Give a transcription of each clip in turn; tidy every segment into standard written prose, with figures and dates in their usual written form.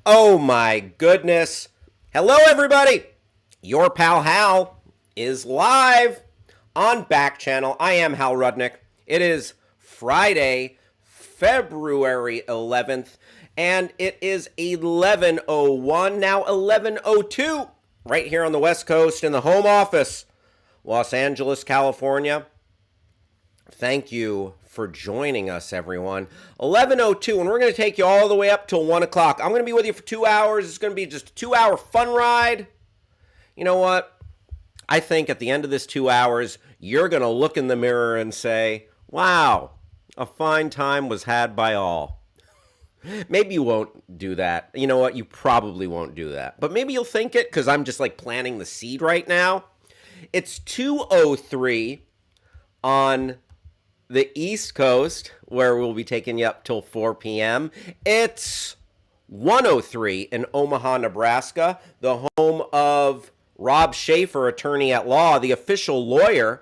Oh my goodness. Hello, everybody. Your Pal Hal is live on Backchannel. I am Hal Rudnick. It is Friday, February 11th, and it is 11:01, now 11:02, right here on the West Coast in the home office, Los Angeles, California. Thank you for joining us, everyone. 11:02, and we're going to take you all the way up till 1 o'clock. I'm going to be with you for 2 hours. It's going to be just a 2 hour fun ride. You know what? I think at the end of this 2 hours, you're going to look in the mirror and say, wow, a fine time was had by all. Maybe you won't do that. You know what? You probably won't do that. But maybe you'll think it because I'm just like planting the seed right now. It's 2:03 on the East Coast, where we'll be taking you up till 4 p.m. It's 1:03 in Omaha, Nebraska, the home of Rob Schaefer, attorney at law, the official lawyer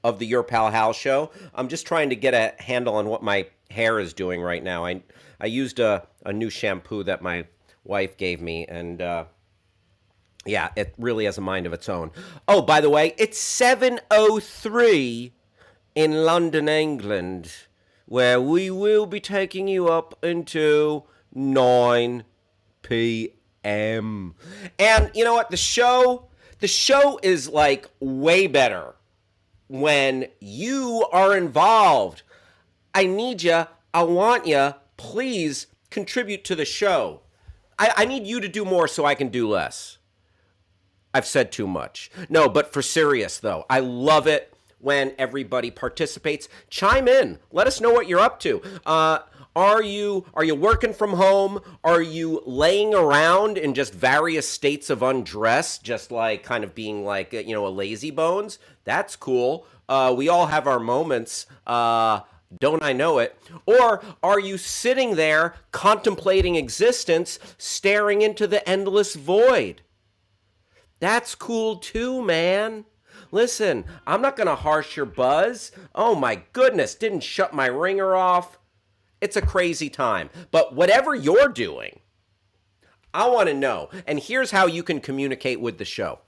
of the Your Pal Hal show. I'm just trying to get a handle on what my hair is doing right now. I used a new shampoo that my wife gave me, and yeah, it really has a mind of its own. Oh, by the way, it's 7:03 in London, England, where we will be taking you up into 9 p.m. And you know what? The show is like way better when you are involved. I need you. I want you. Please contribute to the show. I need you to do more so I can do less. I've said too much. No, but for serious though, I love it when everybody participates. Chime in. Let us know what you're up to. Are you working from home? Are you laying around in just various states of undress, just like kind of being like a lazy bones? That's cool. We all have our moments. Don't I know it? Or are you sitting there contemplating existence, staring into the endless void? That's cool too, man. Listen, I'm not going to harsh your buzz. Oh my goodness, didn't shut my ringer off. It's a crazy time. But whatever you're doing, I want to know. And here's how you can communicate with the show.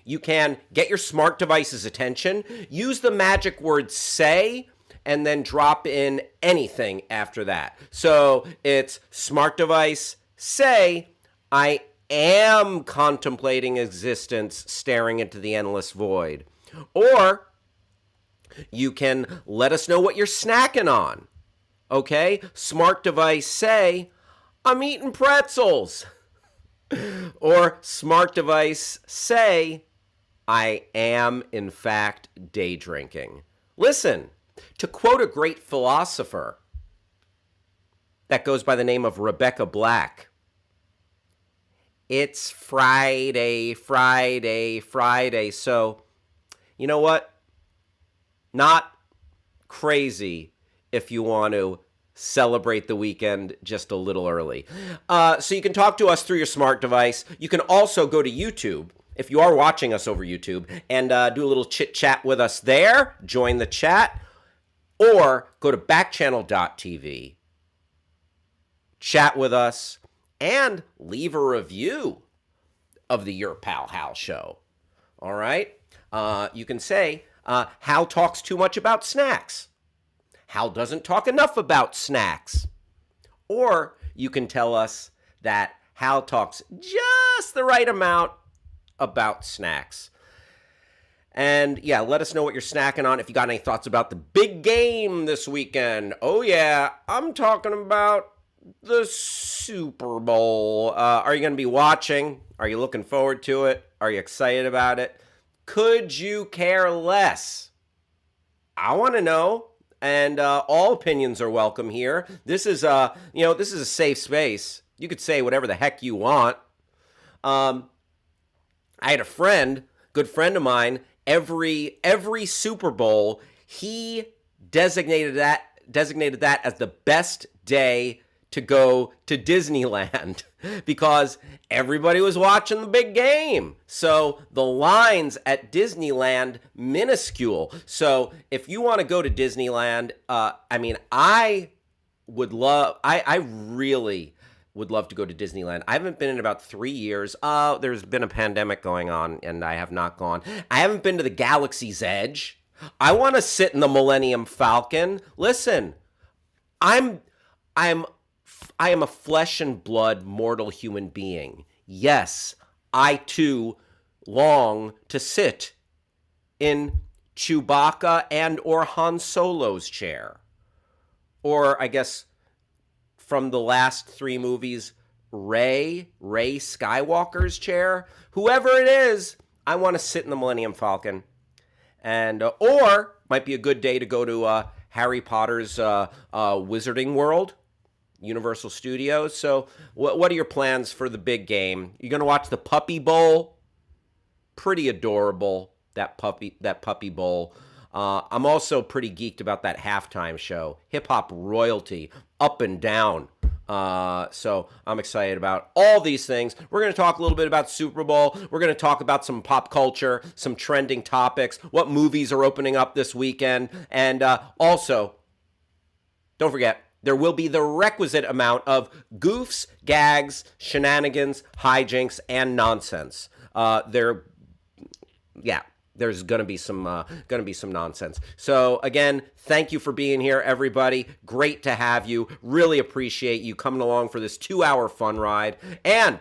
You can get your smart device's attention, use the magic word say, and then drop in anything after that. So it's smart device, say, I am contemplating existence, staring into the endless void. Or you can let us know what you're snacking on. Okay? Smart device, say, I'm eating pretzels. Or smart device, say, I am in fact day drinking. Listen, to quote a great philosopher that goes by the name of Rebecca Black, it's Friday, Friday, Friday. So, you know what? Not crazy if you want to celebrate the weekend just a little early. So you can talk to us through your smart device. You can also go to YouTube, if you are watching us over YouTube, and do a little chit-chat with us there. Join the chat. Or go to backchannel.tv, chat with us, and leave a review of the Your Pal Hal show. All right? You can say, Hal talks too much about snacks. Hal doesn't talk enough about snacks. Or you can tell us that Hal talks just the right amount about snacks. And yeah, let us know what you're snacking on. If you got any thoughts about the big game this weekend. Oh yeah, I'm talking about the Super Bowl. Are you going to be watching? Are you looking forward to it? Are you excited about it? Could you care less? I want to know. And all opinions are welcome here. This is this is a safe space. You could say whatever the heck you want. I had a friend, good friend of mine. Every Super Bowl, he designated that as the best day to go to Disneyland because everybody was watching the big game. So the lines at Disneyland minuscule. So if you want to go to Disneyland, I really would love to go to Disneyland. I haven't been in about 3 years. There's been a pandemic going on, and I have not gone. I haven't been to the Galaxy's Edge. I want to sit in the Millennium Falcon. Listen, I'm I'm I am a flesh and blood mortal human being. Yes, I too long to sit in Chewbacca and or Han Solo's chair. Or I guess from the last three movies, Ray Skywalker's chair. Whoever it is, I want to sit in the Millennium Falcon. And or might be a good day to go to Harry Potter's Wizarding World, Universal Studios. So, what are your plans for the big game? You're gonna watch the Puppy Bowl. Pretty adorable, that puppy bowl. I'm also pretty geeked about that halftime show, hip hop royalty, up and down. So I'm excited about all these things. We're going to talk a little bit about Super Bowl. We're going to talk about some pop culture, some trending topics, what movies are opening up this weekend. And also, don't forget, there will be the requisite amount of goofs, gags, shenanigans, hijinks, and nonsense. There's gonna be some nonsense. So again, thank you for being here, everybody. Great to have you. Really appreciate you coming along for this 2-hour fun ride. And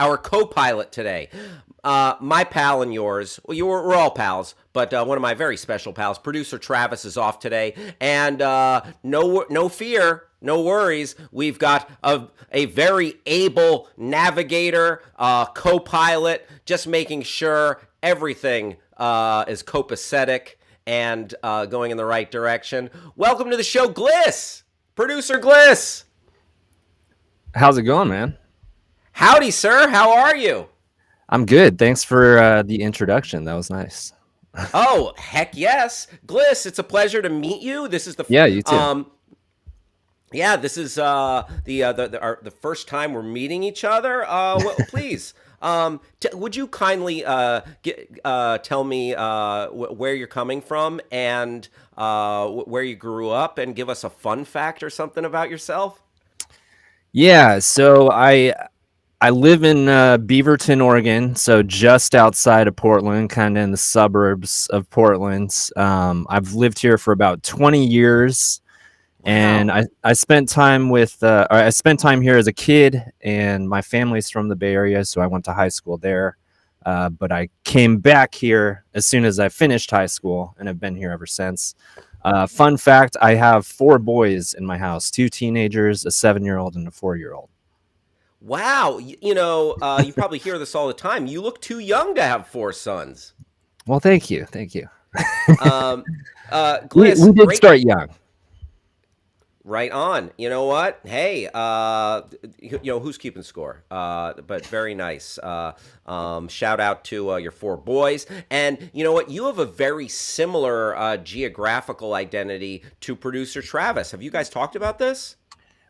our co-pilot today, my pal and yours. Well, we're all pals, but one of my very special pals, producer Travis, is off today. And no fear. No worries. We've got a very able navigator, co-pilot, just making sure everything is copacetic and going in the right direction. Welcome to the show, Gliss! Producer Gliss! How's it going, man? Howdy, sir. How are you? I'm good. Thanks for the introduction. That was nice. Oh, heck yes. Gliss, it's a pleasure to meet you. This is the... Yeah, you too. This is the first time we're meeting each other. Please, would you kindly tell me where you're coming from and where you grew up, and give us a fun fact or something about yourself? Yeah, so I live in Beaverton, Oregon, so just outside of Portland, kind of in the suburbs of Portland. I've lived here for about 20 years. And I spent time I spent time here as a kid, and my family's from the Bay Area, so I went to high school there. But I came back here as soon as I finished high school, and have been here ever since. Fun fact, I have 4 boys in my house, 2 teenagers, a 7-year-old, and a 4-year-old. Wow. You probably hear this all the time. You look too young to have 4 sons. Well, thank you. Thank you. Gliss, we did start young. Right on. You know what? Hey, who's keeping score? But very nice. Shout out to your 4 boys. And you know what? You have a very similar geographical identity to producer Travis. Have you guys talked about this?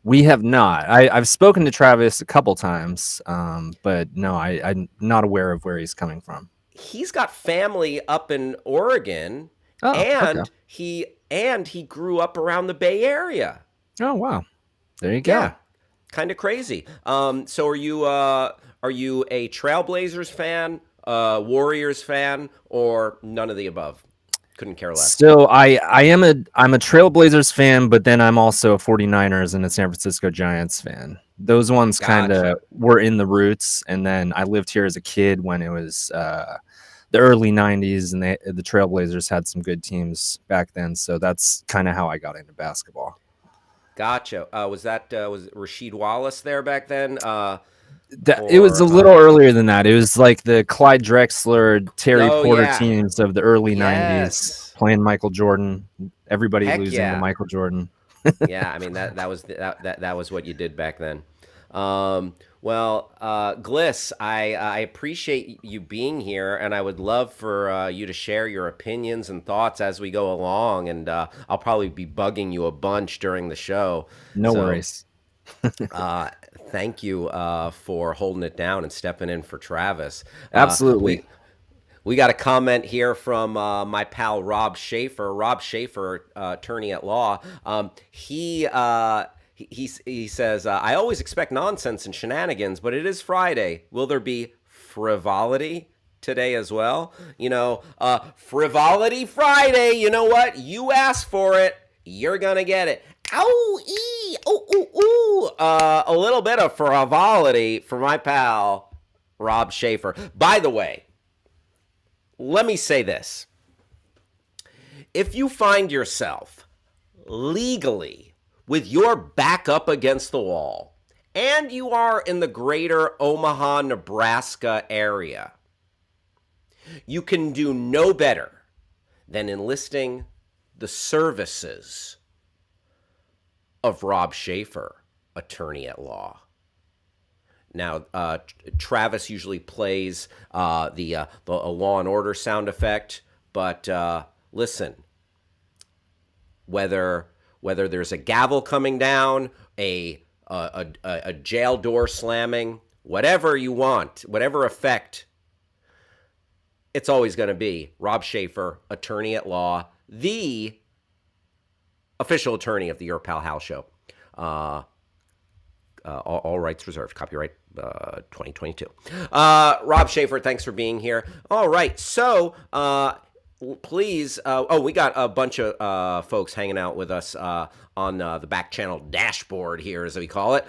We have not. I've spoken to Travis a couple times, but no, I'm not aware of where he's coming from. He's got family up in Oregon, okay. he grew up around the Bay Area. Oh wow, there you go. Yeah, kind of crazy. So are you a Trailblazers fan, Warriors fan, or none of the above? Couldn't care less. So I'm a Trailblazers fan, but then I'm also a 49ers and a San Francisco Giants fan. Those ones kind of were in the roots, and then I lived here as a kid when it was the early 90s, and the Trailblazers had some good teams back then. So that's kind of how I got into basketball. Gotcha. Was Rasheed Wallace there back then? It was a little earlier than that. It was like the Clyde Drexler, Terry Porter teams of the early 90s, playing Michael Jordan. Everybody losing to Michael Jordan. Yeah, I mean that was what you did back then. Gliss, I appreciate you being here, and I would love for you to share your opinions and thoughts as we go along, and I'll probably be bugging you a bunch during the show. No worries. Thank you for holding it down and stepping in for Travis. Absolutely. We got a comment here from my pal Rob Schaefer. Rob Schaefer, attorney at law. he says, I always expect nonsense and shenanigans, but it is Friday. Will there be frivolity today as well? Frivolity Friday. You know what? You ask for it, you're gonna get it. Ow, ee, ooh, ooh, ooh. A little bit of frivolity for my pal Rob Schaefer. By the way, let me say this. If you find yourself legally with your back up against the wall and you are in the greater Omaha, Nebraska area, you can do no better than enlisting the services of Rob Schaefer, attorney at law. Now, Travis usually plays the Law and Order sound effect, but listen, whether there's a gavel coming down, a jail door slamming, whatever you want, whatever effect, it's always going to be Rob Schaefer, attorney at law, the official attorney of the Your Pal Hal Show. All rights reserved. Copyright 2022. Rob Schaefer, thanks for being here. All right, so please. We got a bunch of folks hanging out with us on the Backchannel dashboard here, as we call it.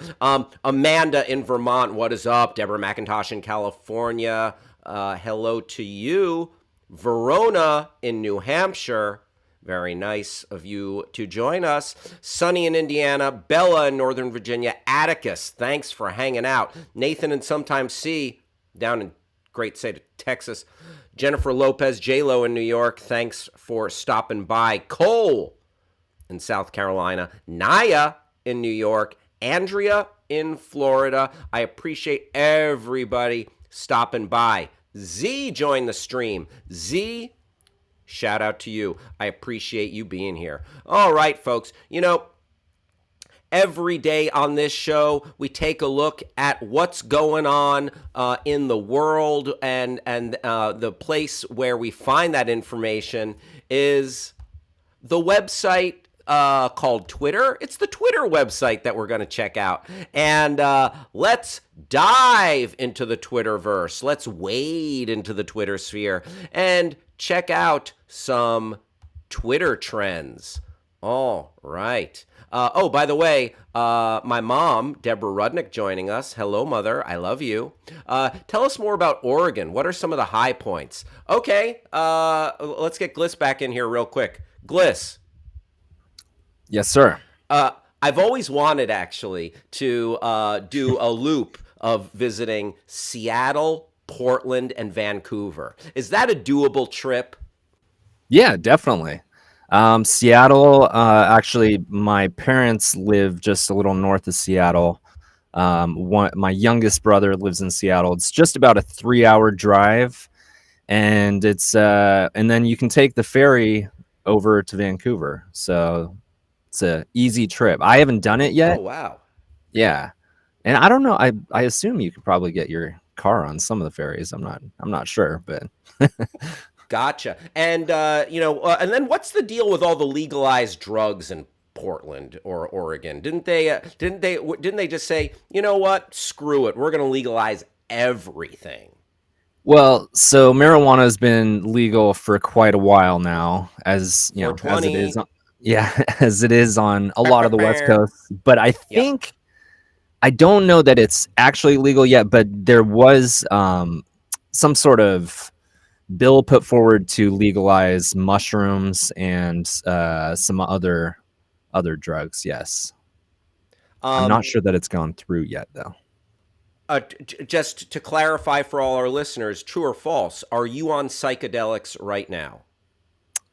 Amanda in Vermont, what is up? Deborah McIntosh in California, hello to you. Verona in New Hampshire. Very nice of you to join us. Sunny in Indiana, Bella in Northern Virginia, Atticus, thanks for hanging out. Nathan and Sometimes C down in great state of Texas. Jennifer Lopez, J-Lo in New York, thanks for stopping by. Cole in South Carolina, Naya in New York, Andrea in Florida. I appreciate everybody stopping by. Z joined the stream. Z, shout out to you. I appreciate you being here. All right, folks. Every day on this show, we take a look at what's going on in the world, and the place where we find that information is the website called Twitter. It's the Twitter website that we're going to check out. And let's dive into the Twitterverse. Let's wade into the Twitter sphere and check out some Twitter trends. All right. By the way, my mom, Deborah Rudnick, joining us. Hello, Mother. I love you. Tell us more about Oregon. What are some of the high points? Okay, let's get Gliss back in here real quick. Gliss. Yes, sir. I've always wanted, actually, to do a loop of visiting Seattle, Portland, and Vancouver. Is that a doable trip? Yeah, definitely. Seattle, actually, my parents live just a little north of Seattle. My youngest brother lives in Seattle. It's just about a 3-hour drive, and and then you can take the ferry over to Vancouver. So it's a easy trip. I haven't done it yet. Oh, wow. Yeah, and I don't know. I assume you could probably get your car on some of the ferries. I'm not sure, but. Gotcha. And and then what's the deal with all the legalized drugs in Portland or Oregon? Didn't they just say, you know what? Screw it. We're going to legalize everything. Well, so marijuana has been legal for quite a while now, as you know, as it is. As it is on a lot of the West Coast. But I think I don't know that it's actually legal yet. But there was some sort of bill put forward to legalize mushrooms and some other drugs. Yes, I'm not sure that it's gone through yet, though. Just to clarify for all our listeners, true or false? Are you on psychedelics right now?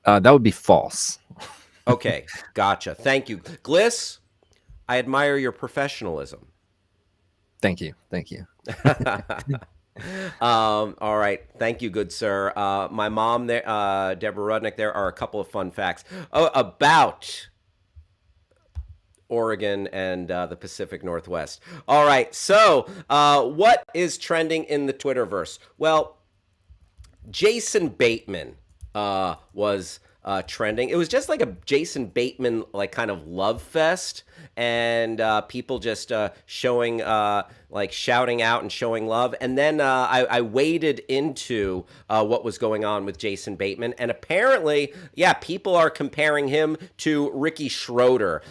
That would be false. Okay, gotcha. Thank you, Gliss. I admire your professionalism. Thank you. All right. Thank you, good sir. My mom there, Deborah Rudnick, there are a couple of fun facts about Oregon and the Pacific Northwest. All right. So what is trending in the Twitterverse? Well, Jason Bateman was trending. It was just like a Jason Bateman like kind of love fest, and people just showing like shouting out and showing love. And then I waded into what was going on with Jason Bateman, and apparently, yeah, people are comparing him to Ricky Schroeder,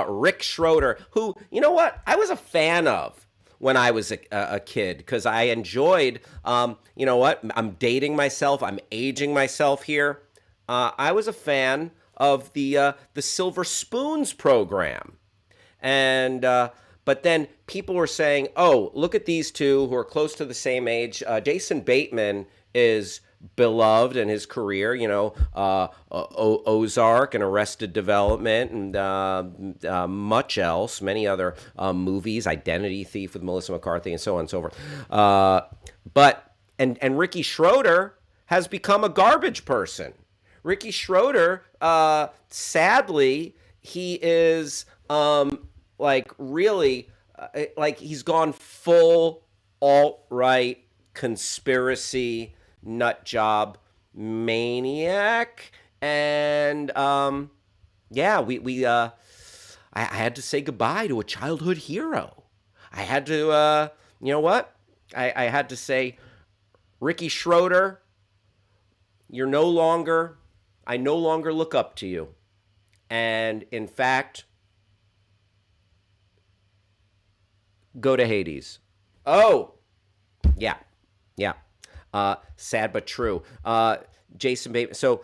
Rick Schroeder, who, you know what, I was a fan of when I was a kid, because I enjoyed, you know what, I'm dating myself, I'm aging myself here. I was a fan of the Silver Spoons program. And but then people were saying, "Oh, look at these two who are close to the same age." Jason Bateman is beloved in his career, you know, Ozark and Arrested Development, and much else, many other movies, Identity Thief with Melissa McCarthy, and so on and so forth. But and Ricky Schroeder has become a garbage person. Ricky Schroeder, sadly, he is like really like he's gone full alt right conspiracy nut job maniac, and yeah, I had to say goodbye to a childhood hero. I had to you know what, I had to say, Ricky Schroeder, you're no longer, I no longer look up to you. And in fact, go to Hades. Oh, yeah, yeah. Sad but true. Jason Bateman. So,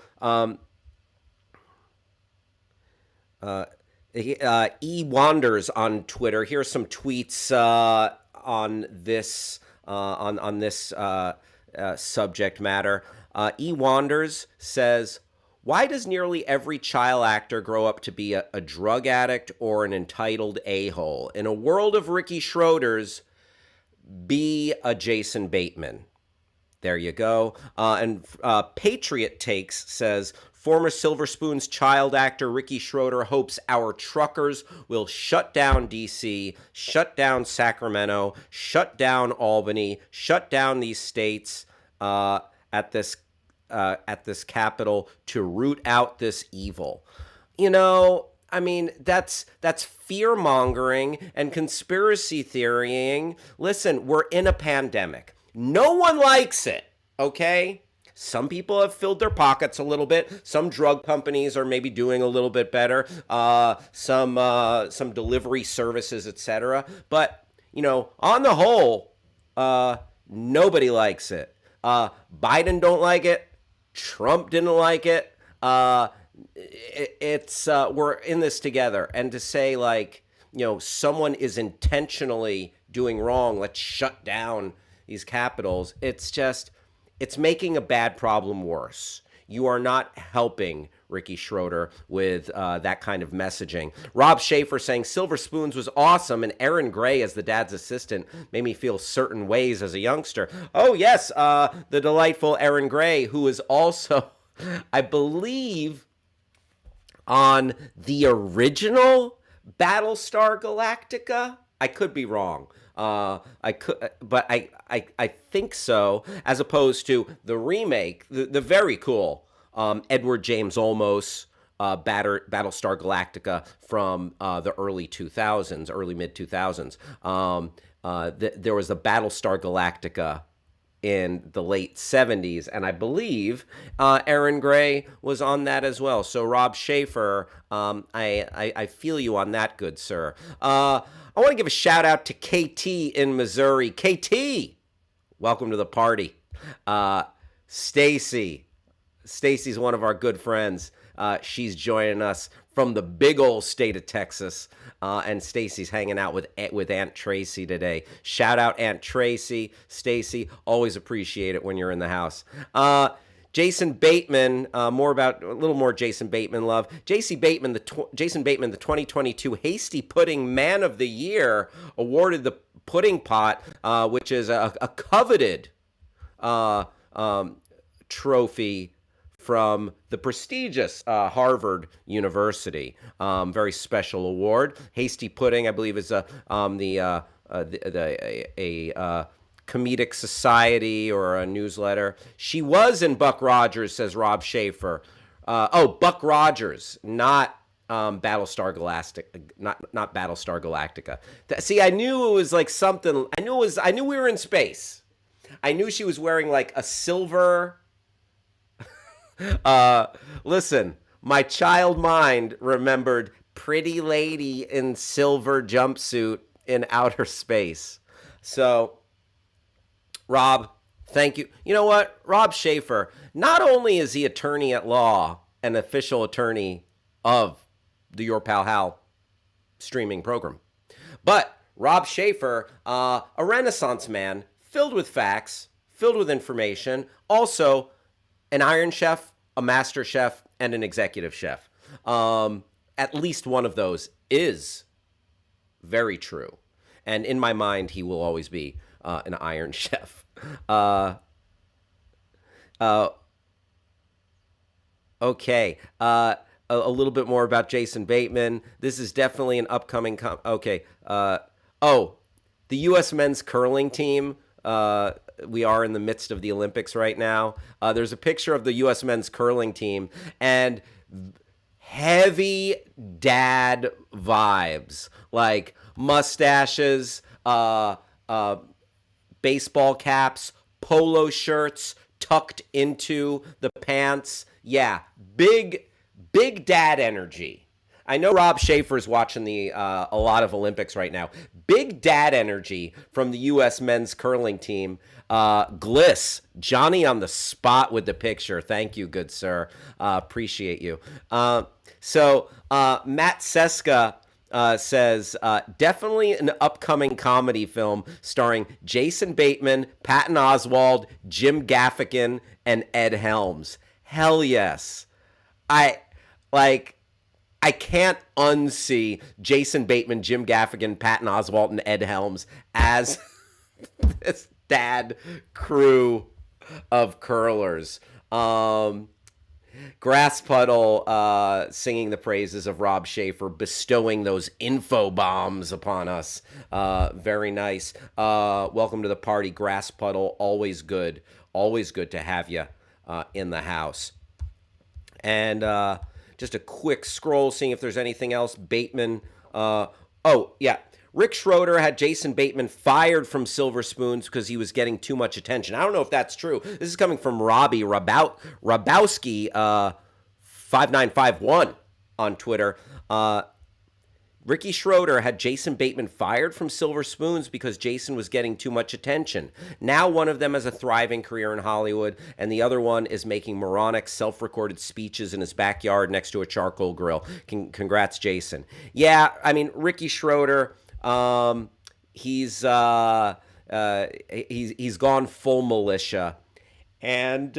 E Wanders on Twitter. Here are some tweets on this subject matter. E Wanders says, "Why does nearly every child actor grow up to be a drug addict or an entitled a-hole? In a world of Ricky Schroeders, be a Jason Bateman." There you go. And Patriot Takes says, "Former Silver Spoons child actor Ricky Schroeder hopes our truckers will shut down D.C., shut down Sacramento, shut down Albany, shut down these states at this capital to root out this evil." You know, I mean, that's fear mongering and conspiracy theorying. Listen, we're in a pandemic. No one likes it, okay? Some people have filled their pockets a little bit. Some drug companies are maybe doing a little bit better. Some delivery services, etc. But you know, on the whole, nobody likes it. Biden don't like it. Trump didn't like it. It's we're in this together, and to say like, you know, someone is intentionally doing wrong, let's shut down these capitals, it's just, it's making a bad problem worse. You are not helping Ricky Schroeder with that kind of messaging. Rob Schaefer saying, "Silver Spoons was awesome, and Aaron Gray as the dad's assistant made me feel certain ways as a youngster." Oh, yes, the delightful Aaron Gray, who is also, I believe, on the original Battlestar Galactica. I could be wrong. I could, but I think so. As opposed to the remake, the very cool Edward James Olmos Battlestar Galactica from the early 2000s, early mid 2000s. There was a Battlestar Galactica in the late 70s, and I believe Aaron Gray was on that as well. So Rob Schaefer, I feel you on that, good sir. I want to give a shout out to KT in Missouri. KT, welcome to the party. Stacy's one of our good friends. She's joining us from the big old state of Texas, and Stacy's hanging out with Aunt Tracy today. Shout out Aunt Tracy, Stacy. Always appreciate it when you're in the house. Jason Bateman, a little more Jason Bateman love. Jason Bateman, the 2022 Hasty Pudding Man of the Year, awarded the Pudding Pot, which is a coveted trophy from the prestigious Harvard University. Very special award. Hasty Pudding, I believe, is a comedic society or a newsletter. She was in Buck Rogers, says Rob Schaefer. Buck Rogers, not Battlestar Galactic, not Battlestar Galactica. See, I knew it was like something. I knew we were in space. I knew she was wearing like a silver. Uh, Listen, my child mind remembered pretty lady in silver jumpsuit in outer space. So, Rob, thank you. You know what? Rob Schaefer, not only is he attorney at law and official attorney of the Your Pal Hal streaming program, but Rob Schaefer, a Renaissance man filled with facts, filled with information, also an Iron Chef, a Master Chef, and an Executive Chef. At least one of those is very true. And in my mind, he will always be an Iron Chef. Uh, uh, okay. A little bit more about Jason Bateman. This is definitely an upcoming. Okay. Oh, the U.S. men's curling team. We are in the midst of the Olympics right now. There's a picture of the U.S. men's curling team and heavy dad vibes, like mustaches, baseball caps, polo shirts tucked into the pants. Yeah, big dad energy. I know Rob Schaefer's watching the a lot of Olympics right now. Big dad energy from the U.S. men's curling team. Gliss, Johnny on the spot with the picture. Thank you, good sir. Appreciate you. Matt Seska says, definitely an upcoming comedy film starring Jason Bateman, Patton Oswalt, Jim Gaffigan, and Ed Helms. Hell yes. I like. I can't unsee Jason Bateman, Jim Gaffigan, Patton Oswalt, and Ed Helms as this dad crew of curlers. Grass Puddle singing the praises of Rob Schaefer, bestowing those info bombs upon us. Very nice. Welcome to the party, Grass Puddle. Always good. Always good to have you in the house. And just a quick scroll, seeing if there's anything else. Bateman. Yeah. Rick Schroeder had Jason Bateman fired from Silver Spoons because he was getting too much attention. I don't know if that's true. This is coming from Robbie Rabowski 5951 on Twitter. Ricky Schroeder had Jason Bateman fired from Silver Spoons because Jason was getting too much attention. Now one of them has a thriving career in Hollywood, and the other one is making moronic, self-recorded speeches in his backyard next to a charcoal grill. Congrats, Jason. Yeah, I mean, Ricky Schroeder, he's gone full militia, and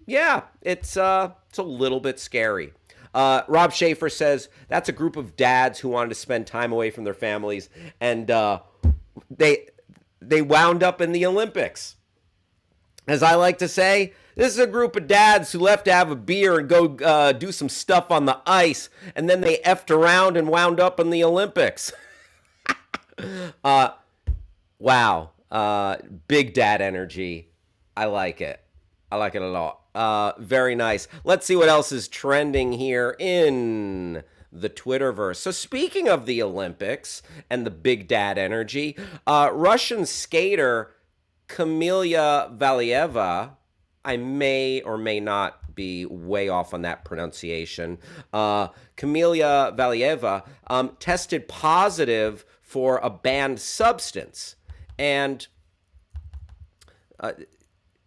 yeah, it's a little bit scary. Rob Schaefer says that's a group of dads who wanted to spend time away from their families, and they wound up in the Olympics. As I like to say, this is a group of dads who left to have a beer and go do some stuff on the ice, and then they effed around and wound up in the Olympics. Wow. Big dad energy. I like it. I like it a lot. Very nice. Let's see what else is trending here in the Twitterverse. So speaking of the Olympics and the big dad energy, Russian skater Kamila Valieva, I may or may not be way off on that pronunciation. Kamila Valieva tested positive for a banned substance, and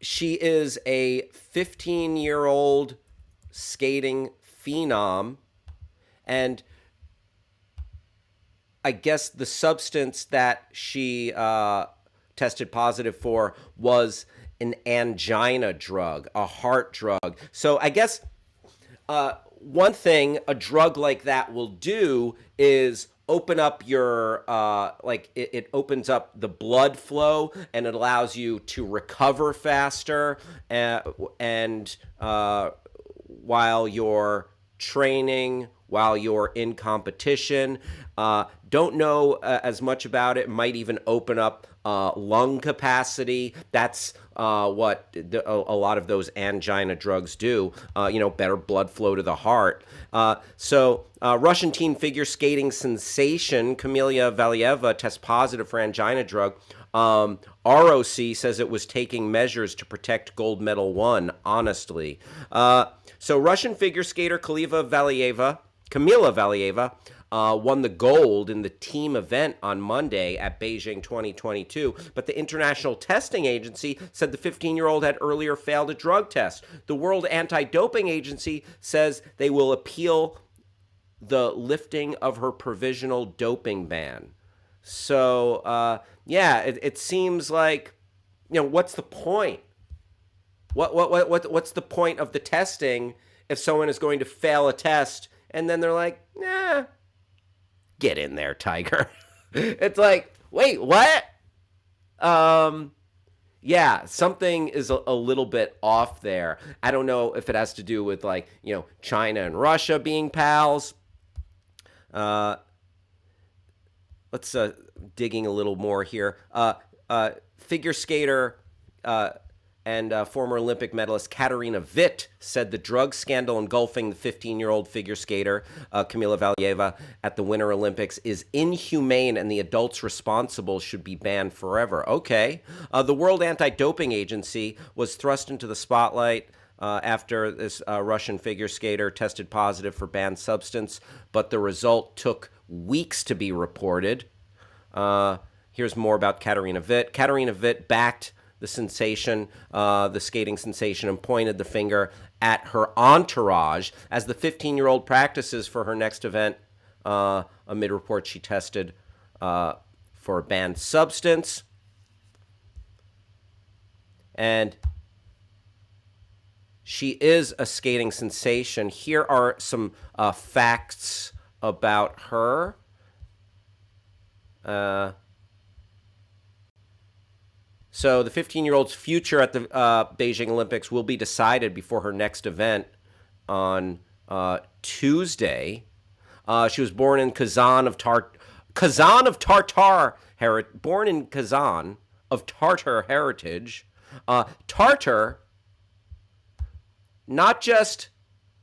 she is a 15-year-old skating phenom, and I guess the substance that she tested positive for was an angina drug, a heart drug. So I guess one thing a drug like that will do is open up your it opens up the blood flow, and it allows you to recover faster and while you're training, while you're in competition. Don't know as much about it. Might even open up lung capacity. That's what a lot of those angina drugs do. Better blood flow to the heart. Russian teen figure skating sensation Kamila Valieva tests positive for angina drug. ROC says it was taking measures to protect gold medal one, honestly. Russian figure skater Kamila Valieva won the gold in the team event on Monday at Beijing 2022, but the International Testing Agency said the 15-year-old had earlier failed a drug test. The World Anti-Doping Agency says they will appeal the lifting of her provisional doping ban. So, it seems like, what's the point? What's the point of the testing if someone is going to fail a test and then they're like, nah, get in there, Tiger. It's like, wait, what? Something is a little bit off there. I don't know if it has to do with China and Russia being pals. Let's digging a little more here. Figure skater and former Olympic medalist Katarina Witt said the drug scandal engulfing the 15-year-old figure skater Kamila Valieva at the Winter Olympics is inhumane and the adults responsible should be banned forever. Okay. The World Anti-Doping Agency was thrust into the spotlight after this Russian figure skater tested positive for banned substance, but the result took weeks to be reported. Here's more about Katarina Witt. Katarina Witt backed the sensation, the skating sensation, and pointed the finger at her entourage as the 15-year-old practices for her next event. Amid reports she tested for a banned substance. And she is a skating sensation. Here are some facts about her. So the 15-year-old's future at the Beijing Olympics will be decided before her next event on Tuesday. She was born in Kazan of Tartar heritage. Tartar, not just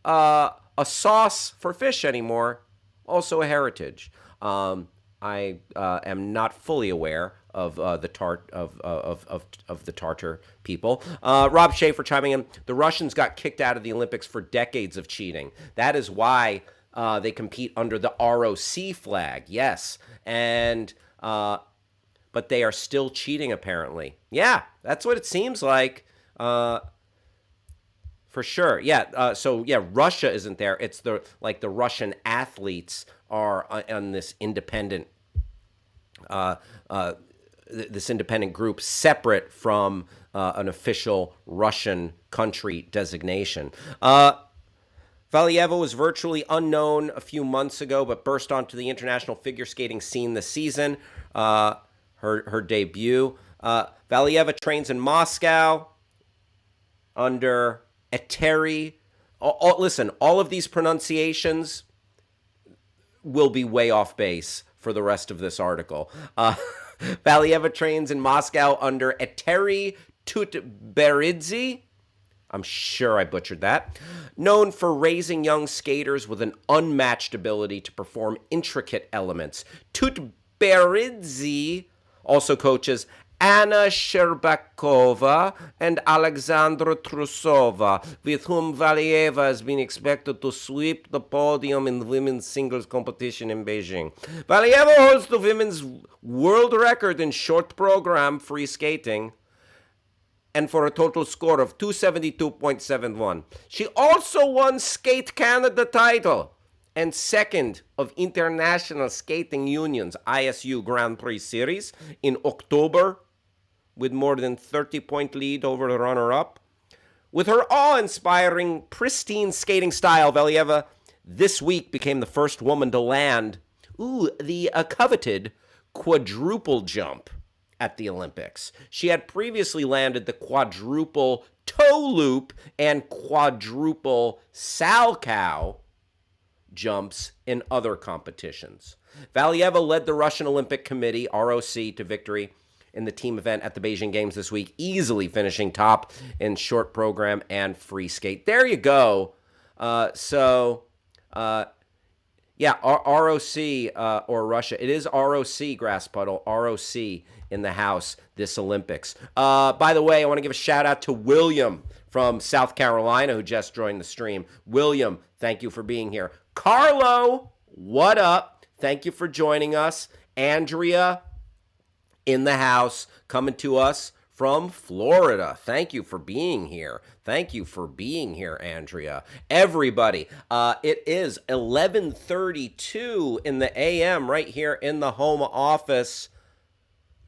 a sauce for fish anymore, also a heritage. I am not fully aware of the Tartar people. Rob Schaefer chiming in. The Russians got kicked out of the Olympics for decades of cheating. That is why they compete under the ROC flag. Yes, but they are still cheating apparently. Yeah, that's what it seems like. For sure. Yeah. Russia isn't there. It's the Russian athletes are on this independent group separate from an official Russian country designation. Valieva was virtually unknown a few months ago, but burst onto the international figure skating scene this season. Her debut. Valieva trains in Moscow under Eteri. Listen, all of these pronunciations will be way off base for the rest of this article. Valieva trains in Moscow under Eteri Tutberidze. I'm sure I butchered that. Known for raising young skaters with an unmatched ability to perform intricate elements. Tutberidze also coaches Anna Sherbakova and Alexandra Trusova, with whom Valieva has been expected to sweep the podium in the women's singles competition in Beijing. Valieva holds the women's world record in short program free skating, and for a total score of 272.71. She also won Skate Canada title and second of International Skating Union's ISU Grand Prix Series in October with more than 30-point lead over the runner-up. With her awe-inspiring, pristine skating style, Valieva this week became the first woman to land the coveted quadruple jump at the Olympics. She had previously landed the quadruple toe loop and quadruple salchow jumps in other competitions. Valieva led the Russian Olympic Committee, ROC, to victory in the team event at the Beijing Games this week, easily finishing top in short program and free skate. There you go. Yeah, ROC or Russia. It is ROC, Grass Puddle. ROC in the house this Olympics. By the way, I want to give a shout out to William from South Carolina who just joined the stream. William, thank you for being here. Carlo, what up? Thank you for joining us. Andrea in the house coming to us from Florida. Thank you for being here. Thank you for being here, Andrea. Everybody, it is 11:32 in the a.m. right here in the home office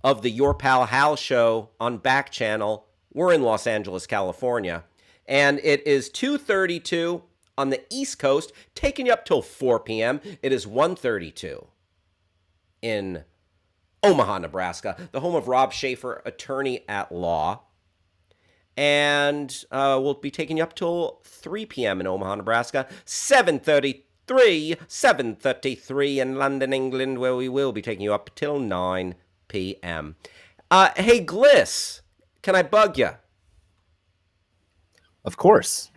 of the Your Pal Hal show on Backchannel. We're in Los Angeles, California, and it is 2:32 on the East Coast, taking you up till 4 p.m. It is 1:32 in Omaha, Nebraska, the home of Rob Schaefer, attorney at law. And we'll be taking you up till 3 p.m. in Omaha, Nebraska, 7:33 in London, England, where we will be taking you up till 9 p.m. Hey, Gliss, can I bug you? Of course.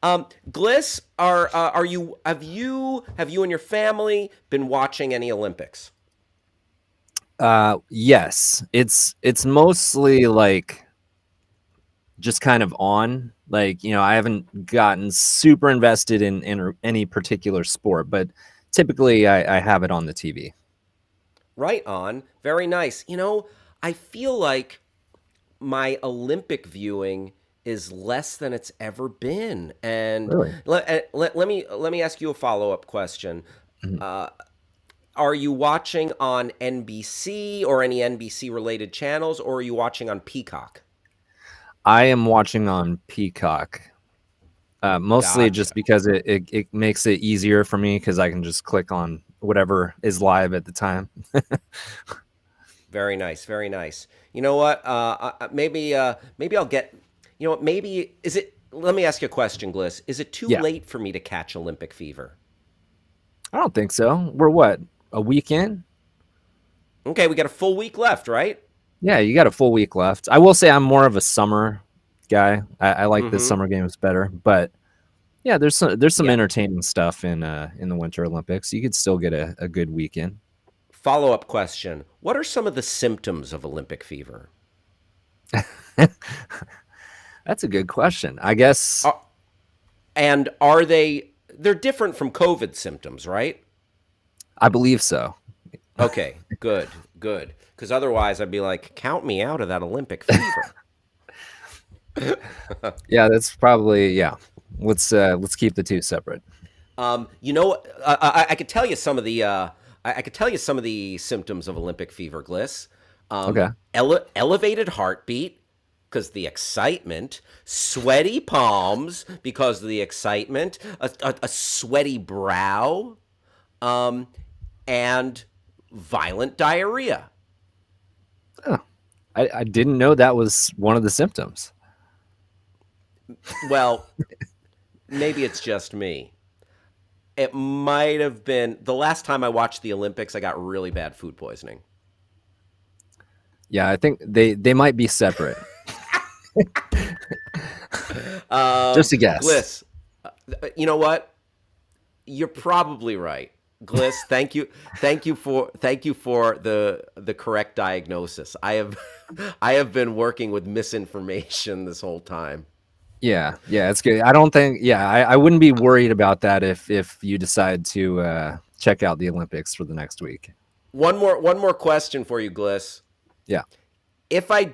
Gliss, have you and your family been watching any Olympics? Yes, it's mostly like just kind of on, like, I haven't gotten super invested in any particular sport, but typically I have it on the TV. Right on. Very nice. I feel like my Olympic viewing is less than it's ever been. And Really? let me ask you a follow-up question. Are you watching on NBC or any NBC related channels, or are you watching on Peacock? I am watching on Peacock, mostly just Gotcha. because it makes it easier for me because I can just click on whatever is live at the time. Very nice. Very nice. You know what? Maybe I'll get. You know what? Maybe is it? Let me ask you a question, Gliss. Is it too Yeah, late for me to catch Olympic fever? I don't think so. We're what, a week in? Okay, we got a full week left, right? Yeah, you got a full week left. I will say I'm more of a summer guy. I like the Mm-hmm. summer games better, but yeah, there's some Yeah. entertaining stuff in the Winter Olympics. You could still get a good weekend. Follow-up question. What are some of the symptoms of Olympic fever? That's a good question. I guess Uh, and are they're different from COVID symptoms, right? I believe so. Okay, good, good. Because otherwise I'd be like, count me out of that Olympic fever. Yeah, that's probably yeah. Let's keep the two separate. I could tell you some of the I could tell you some of the symptoms of Olympic fever, Gliss. Okay. Elevated heartbeat because the excitement, sweaty palms because of the excitement, a sweaty brow, and violent diarrhea. Oh, I didn't know that was one of the symptoms. Well, maybe it's just me. It might have been the last time I watched the Olympics. I got really bad food poisoning. Yeah, I think they might be separate. Just a guess. Gliss, you know what? You're probably right. Gliss, thank you for the correct diagnosis. I have been working with misinformation this whole time. Yeah, it's good. I don't think. Yeah, I wouldn't be worried about that if you decide to check out the Olympics for the next week. One more question for you, Gliss. Yeah. If I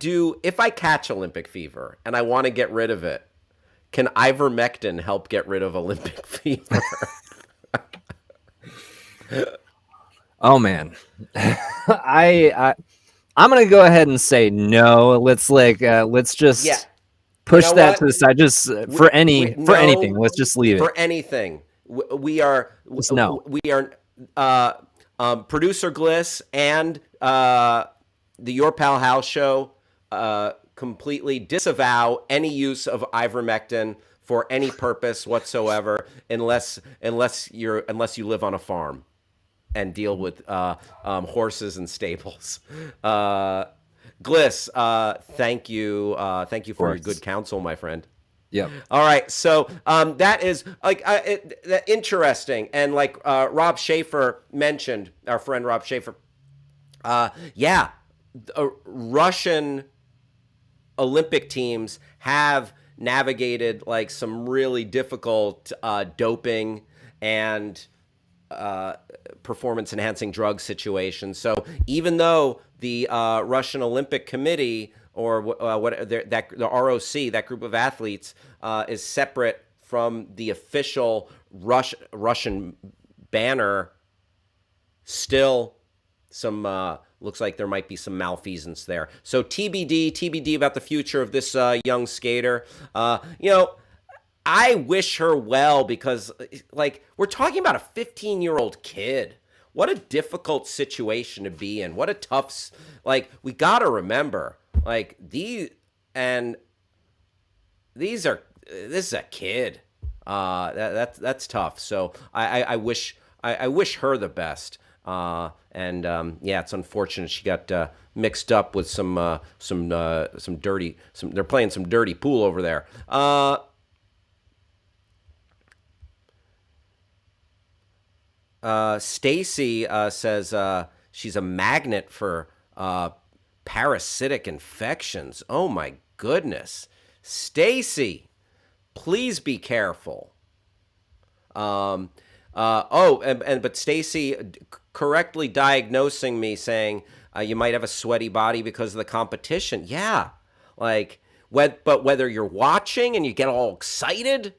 catch Olympic fever and I want to get rid of it, can ivermectin help get rid of Olympic fever? Oh man, I'm gonna go ahead and say no. Let's Yeah. just You push know that to what? the side. Just for anything, No, let's just leave it. for anything. We are Just no. producer Gliss and the Your Pal Hal show completely disavow any use of ivermectin for any purpose whatsoever, unless you live on a farm and deal with horses and stables. Gliss, thank you Of for your good course. counsel, my friend. Yep. All right, so that is like interesting, and like Rob Schaefer mentioned, our friend Rob Schaefer. Yeah, Russian Olympic teams have navigated like some really difficult doping and performance enhancing drug situations. So even though the Russian Olympic Committee or that the ROC, that group of athletes, is separate from the official Russian banner, still some looks like there might be some malfeasance there. So TBD about the future of this young skater. I wish her well because, like, we're talking about a 15-year-old kid. What a difficult situation to be in. What a tough, like, we got to remember, like, and this is a kid. That's tough. So I wish her the best. Yeah, it's unfortunate she got mixed up with some dirty they're playing some dirty pool over there. Stacy says she's a magnet for parasitic infections. Oh my goodness, Stacy, please be careful. But Stacy correctly diagnosing me, saying you might have a sweaty body because of the competition. Yeah, like but whether you're watching and you get all excited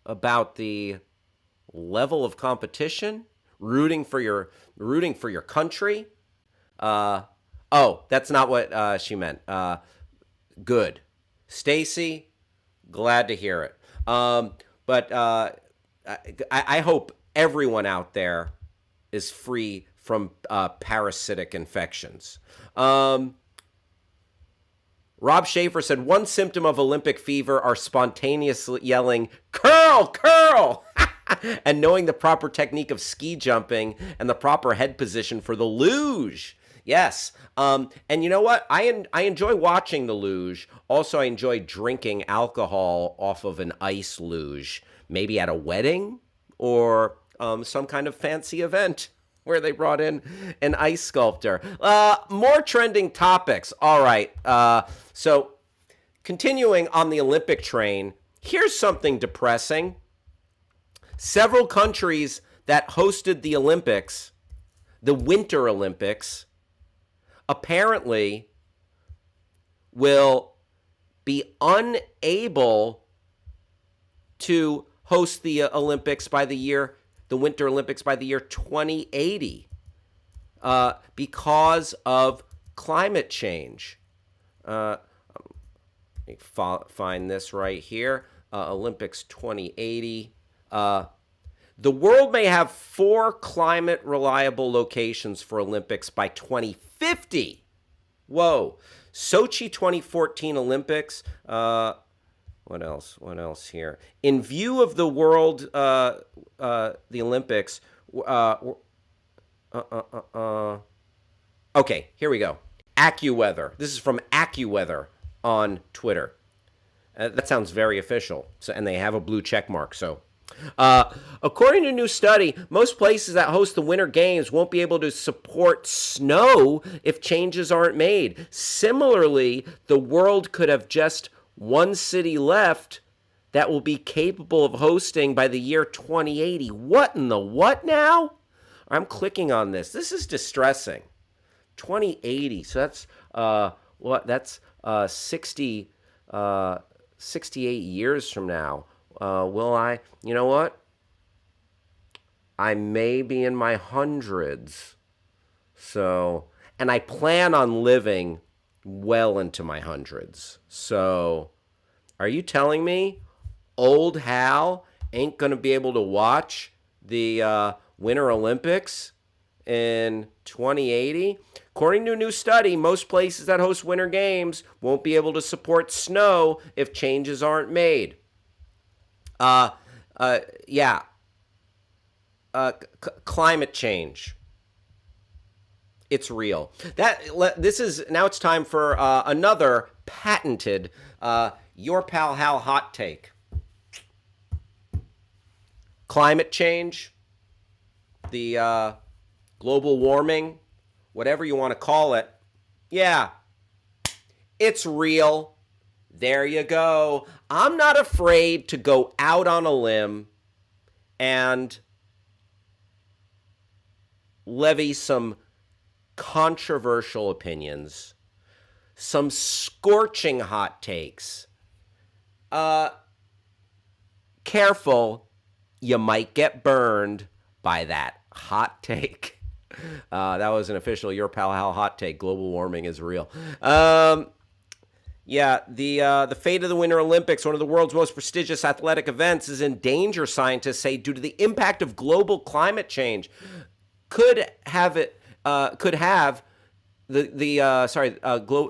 about the level of competition, rooting for your country. That's not what she meant. Good, Stacy. Glad to hear it. But I hope everyone out there is free from parasitic infections. Rob Schaefer said one symptom of Olympic fever are spontaneously yelling, "Curl, curl!" and knowing the proper technique of ski jumping and the proper head position for the luge. Yes. And you know what? I enjoy watching the luge. Also, I enjoy drinking alcohol off of an ice luge, maybe at a wedding or some kind of fancy event where they brought in an ice sculptor. More trending topics. All right. So continuing on the Olympic train, here's something depressing. Several countries that hosted the Olympics, the Winter Olympics, apparently will be unable to host the Olympics by the Winter Olympics by the year 2080 because of climate change. Let me find this right here. Olympics 2080. The world may have 4 climate reliable locations for Olympics by 2050. Whoa. Sochi 2014 Olympics. What else? What else here? In view of the world, the Olympics. Okay, here we go. AccuWeather. This is from AccuWeather on Twitter. That sounds very official. So, and they have a blue check mark. So, according to a new study, most places that host the Winter Games won't be able to support snow if changes aren't made. Similarly, the world could have just one city left that will be capable of hosting by the year 2080. What in the what now? I'm clicking on this. This is distressing. 2080. So that's what? That's 68 years from now. Will I? You know what? I may be in my hundreds. So, and I plan on living well into my hundreds. So, are you telling me old Hal ain't going to be able to watch the Winter Olympics in 2080? According to a new study, most places that host Winter Games won't be able to support snow if changes aren't made. Climate change. It's real. This is now. It's time for another patented your pal Hal hot take. Climate change, the global warming, whatever you want to call it. Yeah, it's real. There you go. I'm not afraid to go out on a limb and levy some controversial opinions, some scorching hot takes. Careful, you might get burned by that hot take. That was an official Your Pal Hal hot take. Global warming is real. Yeah, the fate of the Winter Olympics, one of the world's most prestigious athletic events, is in danger, scientists say, due to the impact of global climate change. Could have the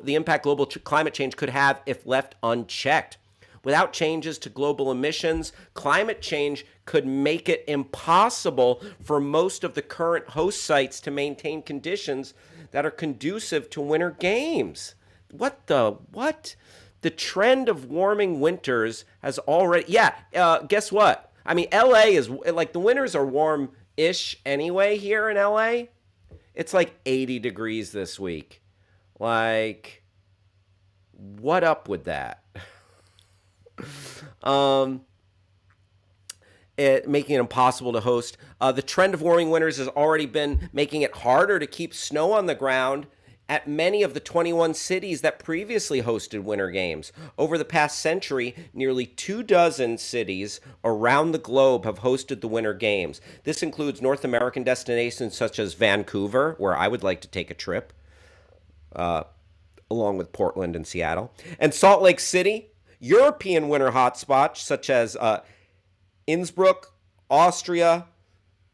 impact global climate change could have if left unchecked. Without changes to global emissions, climate change could make it impossible for most of the current host sites to maintain conditions that are conducive to winter games. What? The trend of warming winters has already... Yeah, guess what? I mean, LA is... Like, the winters are warm-ish anyway here in LA. It's like 80 degrees this week. Like, what up with that? Making it impossible to host. The trend of warming winters has already been making it harder to keep snow on the ground at many of the 21 cities that previously hosted winter games. Over the past century, nearly 24 cities around the globe have hosted the winter games. This includes North American destinations such as Vancouver, where I would like to take a trip, along with Portland and Seattle, and Salt Lake City. European winter hotspots such as Innsbruck, Austria,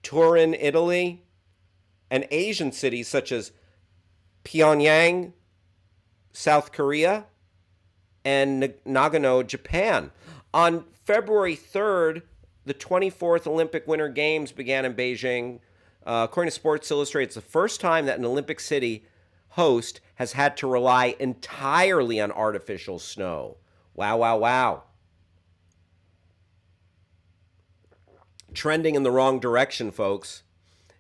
Turin, Italy, and Asian cities such as Pyongyang, South Korea, and Nagano, Japan. On February 3rd, the 24th Olympic Winter Games began in Beijing. According to Sports Illustrated, it's the first time that an Olympic city host has had to rely entirely on artificial snow. Wow, wow, wow. Trending in the wrong direction, folks.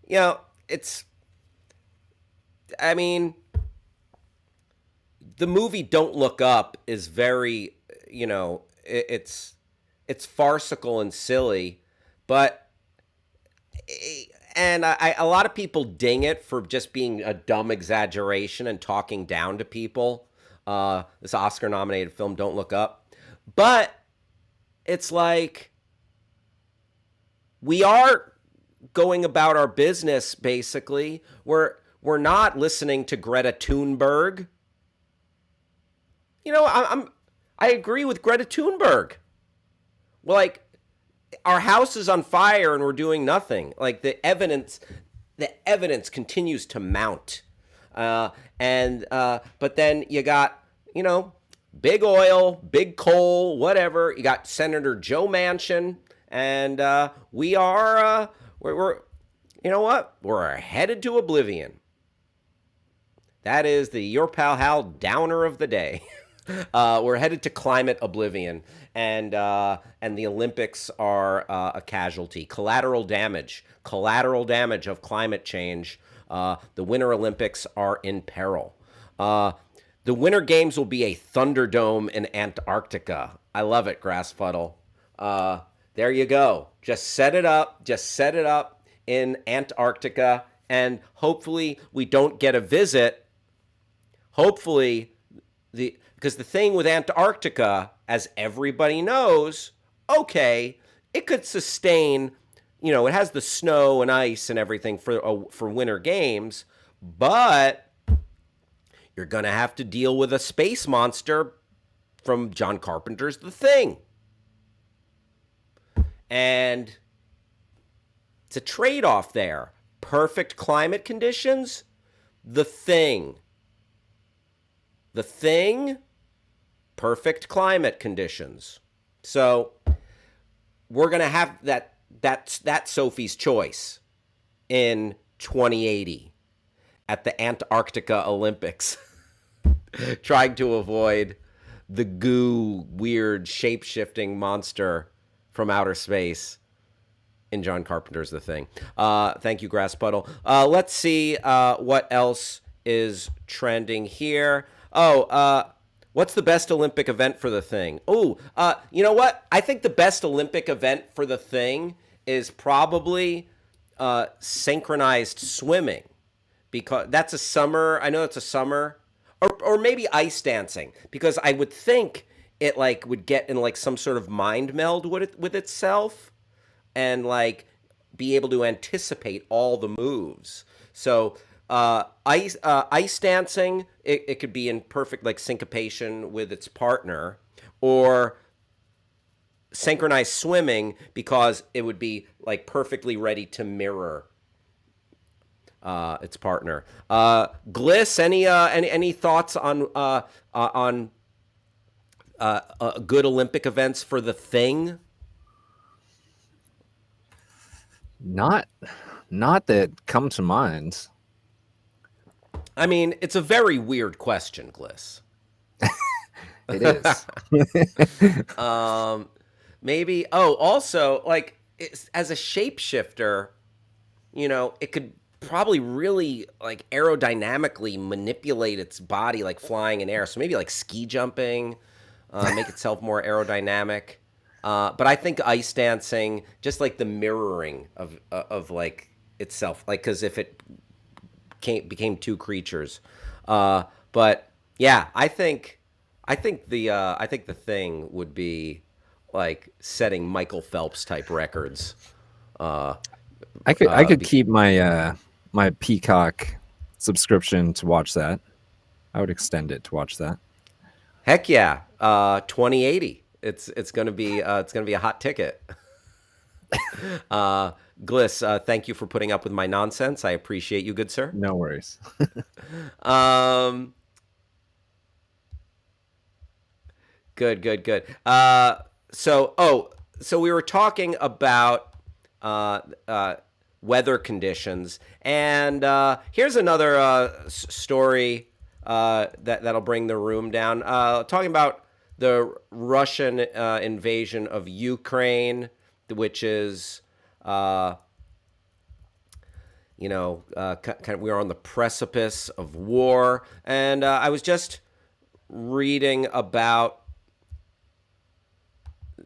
You know, the movie Don't Look Up is very, it's farcical and silly, but, and a lot of people ding it for just being a dumb exaggeration and talking down to people. This Oscar-nominated film, Don't Look Up. But it's like, we are going about our business, basically. We're not listening to Greta Thunberg. I agree with Greta Thunberg. Like, our house is on fire and we're doing nothing. Like, the evidence continues to mount. But then you got, big oil, big coal, whatever. You got Senator Joe Manchin, and we're headed to oblivion. That is the Your Pal Hal downer of the day. We're headed to climate oblivion, and the Olympics are a casualty. Collateral damage of climate change. The Winter Olympics are in peril. The Winter Games will be a Thunderdome in Antarctica. I love it, Grassfuddle. There you go. Just set it up in Antarctica, and hopefully we don't get a visit. Hopefully, because the thing with Antarctica, as everybody knows, okay, it could sustain, it has the snow and ice and everything for Winter Games, but you're going to have to deal with a space monster from John Carpenter's The Thing. And it's a trade-off there. Perfect climate conditions, The Thing. The Thing, perfect climate conditions. So we're going to have that Sophie's Choice in 2080. at the Antarctica Olympics, trying to avoid the goo, weird, shape shifting monster from outer space in John Carpenter's The Thing. Thank you, Grass Puddle. Let's see what else is trending here. What's the best Olympic event for The Thing? Oh, you know what? I think the best Olympic event for The Thing is probably synchronized swimming, because that's a summer. I know it's a summer, or maybe ice dancing, because I would think it like would get in like some sort of mind meld with itself, and like be able to anticipate all the moves. So ice dancing, it could be in perfect like syncopation with its partner, or synchronized swimming because it would be like perfectly ready to mirror its partner. Gliss, any thoughts on good Olympic events for The Thing? Not that come to mind. I mean, it's a very weird question, Gliss. It is. Maybe. Oh, also, like as a shapeshifter, it could probably really like aerodynamically manipulate its body, like flying in air. So maybe like ski jumping, make itself more aerodynamic. But I think ice dancing, just like the mirroring of like itself, like because if it became two creatures, but yeah, I think the Thing would be like setting Michael Phelps type records. I could keep my my Peacock subscription to watch that. I would extend it to watch that. Heck yeah, 2080. It's gonna be a hot ticket. Gliss, thank you for putting up with my nonsense. I appreciate you, good sir. No worries. Um, good. So we were talking about weather conditions, and here's another story that'll bring the room down. Talking about the Russian invasion of Ukraine, which is, kind of, we're on the precipice of war, and I was just reading about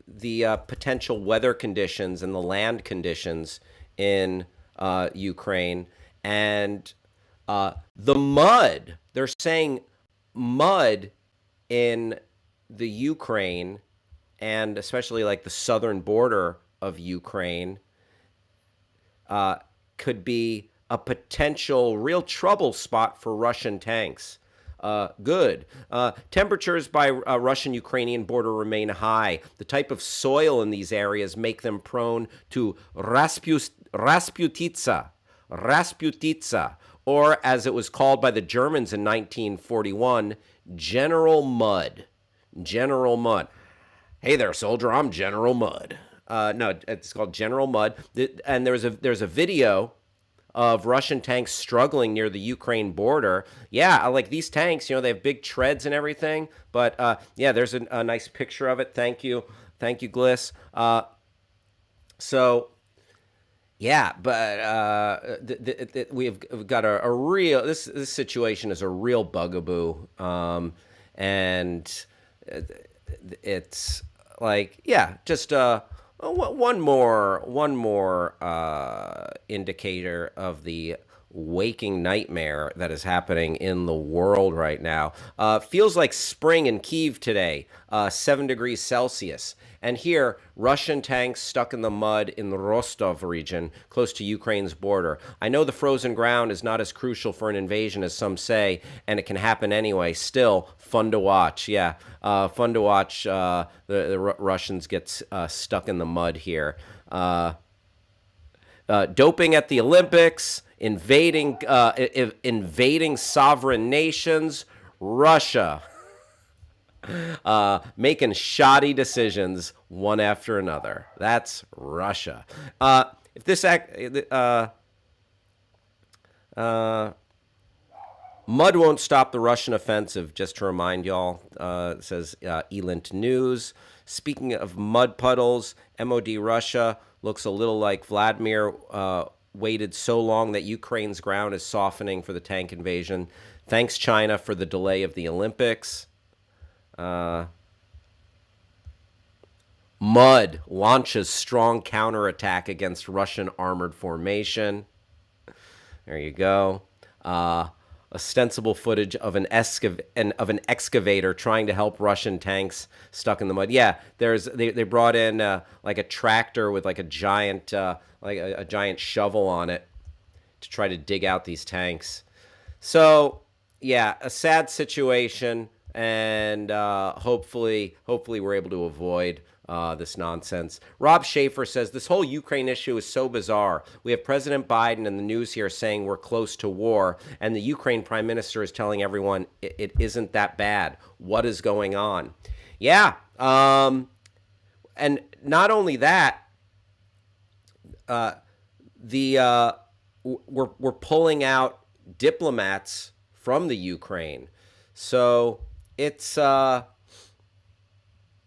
the potential weather conditions and the land conditions in Ukraine, and the mud. They're saying mud in the Ukraine, and especially like the southern border of Ukraine, could be a potential real trouble spot for Russian tanks. Good. Temperatures by Russian-Ukrainian border remain high. The type of soil in these areas make them prone to Rasputitsa, or as it was called by the Germans in 1941, General Mud. General Mud. Hey there, soldier, I'm General Mud. No, it's called General Mud. And there's a video of Russian tanks struggling near the Ukraine border. Yeah, like these tanks, they have big treads and everything. But yeah, there's a nice picture of it. Thank you, Gliss. So yeah, but we've got a real this situation is a real bugaboo, and it's like, yeah, just one more indicator of the waking nightmare that is happening in the world right now. Feels like spring in Kyiv today, 7 degrees Celsius. And here, Russian tanks stuck in the mud in the Rostov region, close to Ukraine's border. I know the frozen ground is not as crucial for an invasion as some say, and it can happen anyway. Still, fun to watch. Yeah, fun to watch the Russians get stuck in the mud here. Doping at the Olympics, invading sovereign nations, Russia making shoddy decisions one after another. That's Russia. If this Mud won't stop the Russian offensive, just to remind y'all, says Elint News. Speaking of mud puddles, MOD Russia looks a little like Vladimir waited so long that Ukraine's ground is softening for the tank invasion. Thanks, China, for the delay of the Olympics. Mud launches strong counterattack against Russian armored formation. There you go. Ostensible footage of an excavator trying to help Russian tanks stuck in the mud. Yeah, they brought in like a tractor with like a giant a giant shovel on it to try to dig out these tanks. So yeah, a sad situation, and hopefully we're able to avoid this nonsense. Rob Schaefer says this whole Ukraine issue is so bizarre. We have President Biden and the news here saying we're close to war, and the Ukraine prime minister is telling everyone it isn't that bad. What is going on? Yeah, and not only that, we're pulling out diplomats from the Ukraine, so it's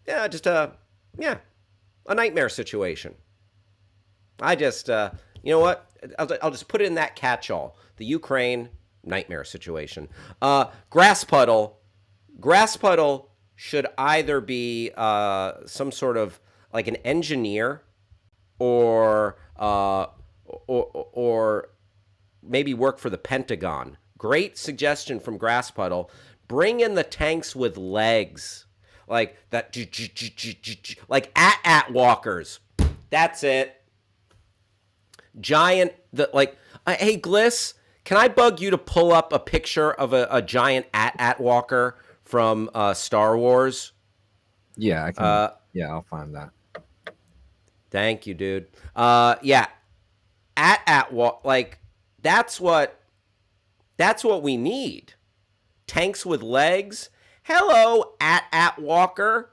just a nightmare situation. I just you know what? I'll just put it in that catch-all. The Ukraine nightmare situation. Grass puddle should either be some sort of like an engineer or maybe work for the Pentagon. Great suggestion from Grass Puddle. Bring in the tanks with legs, like that, like at walkers. That's it. Giant. Hey Gliss, can I bug you to pull up a picture of a giant at walker from Star Wars? Yeah, I can. Yeah, I'll find that. Thank you, dude. Yeah, at walk, like that's what we need. Tanks with legs. Hello, at walker.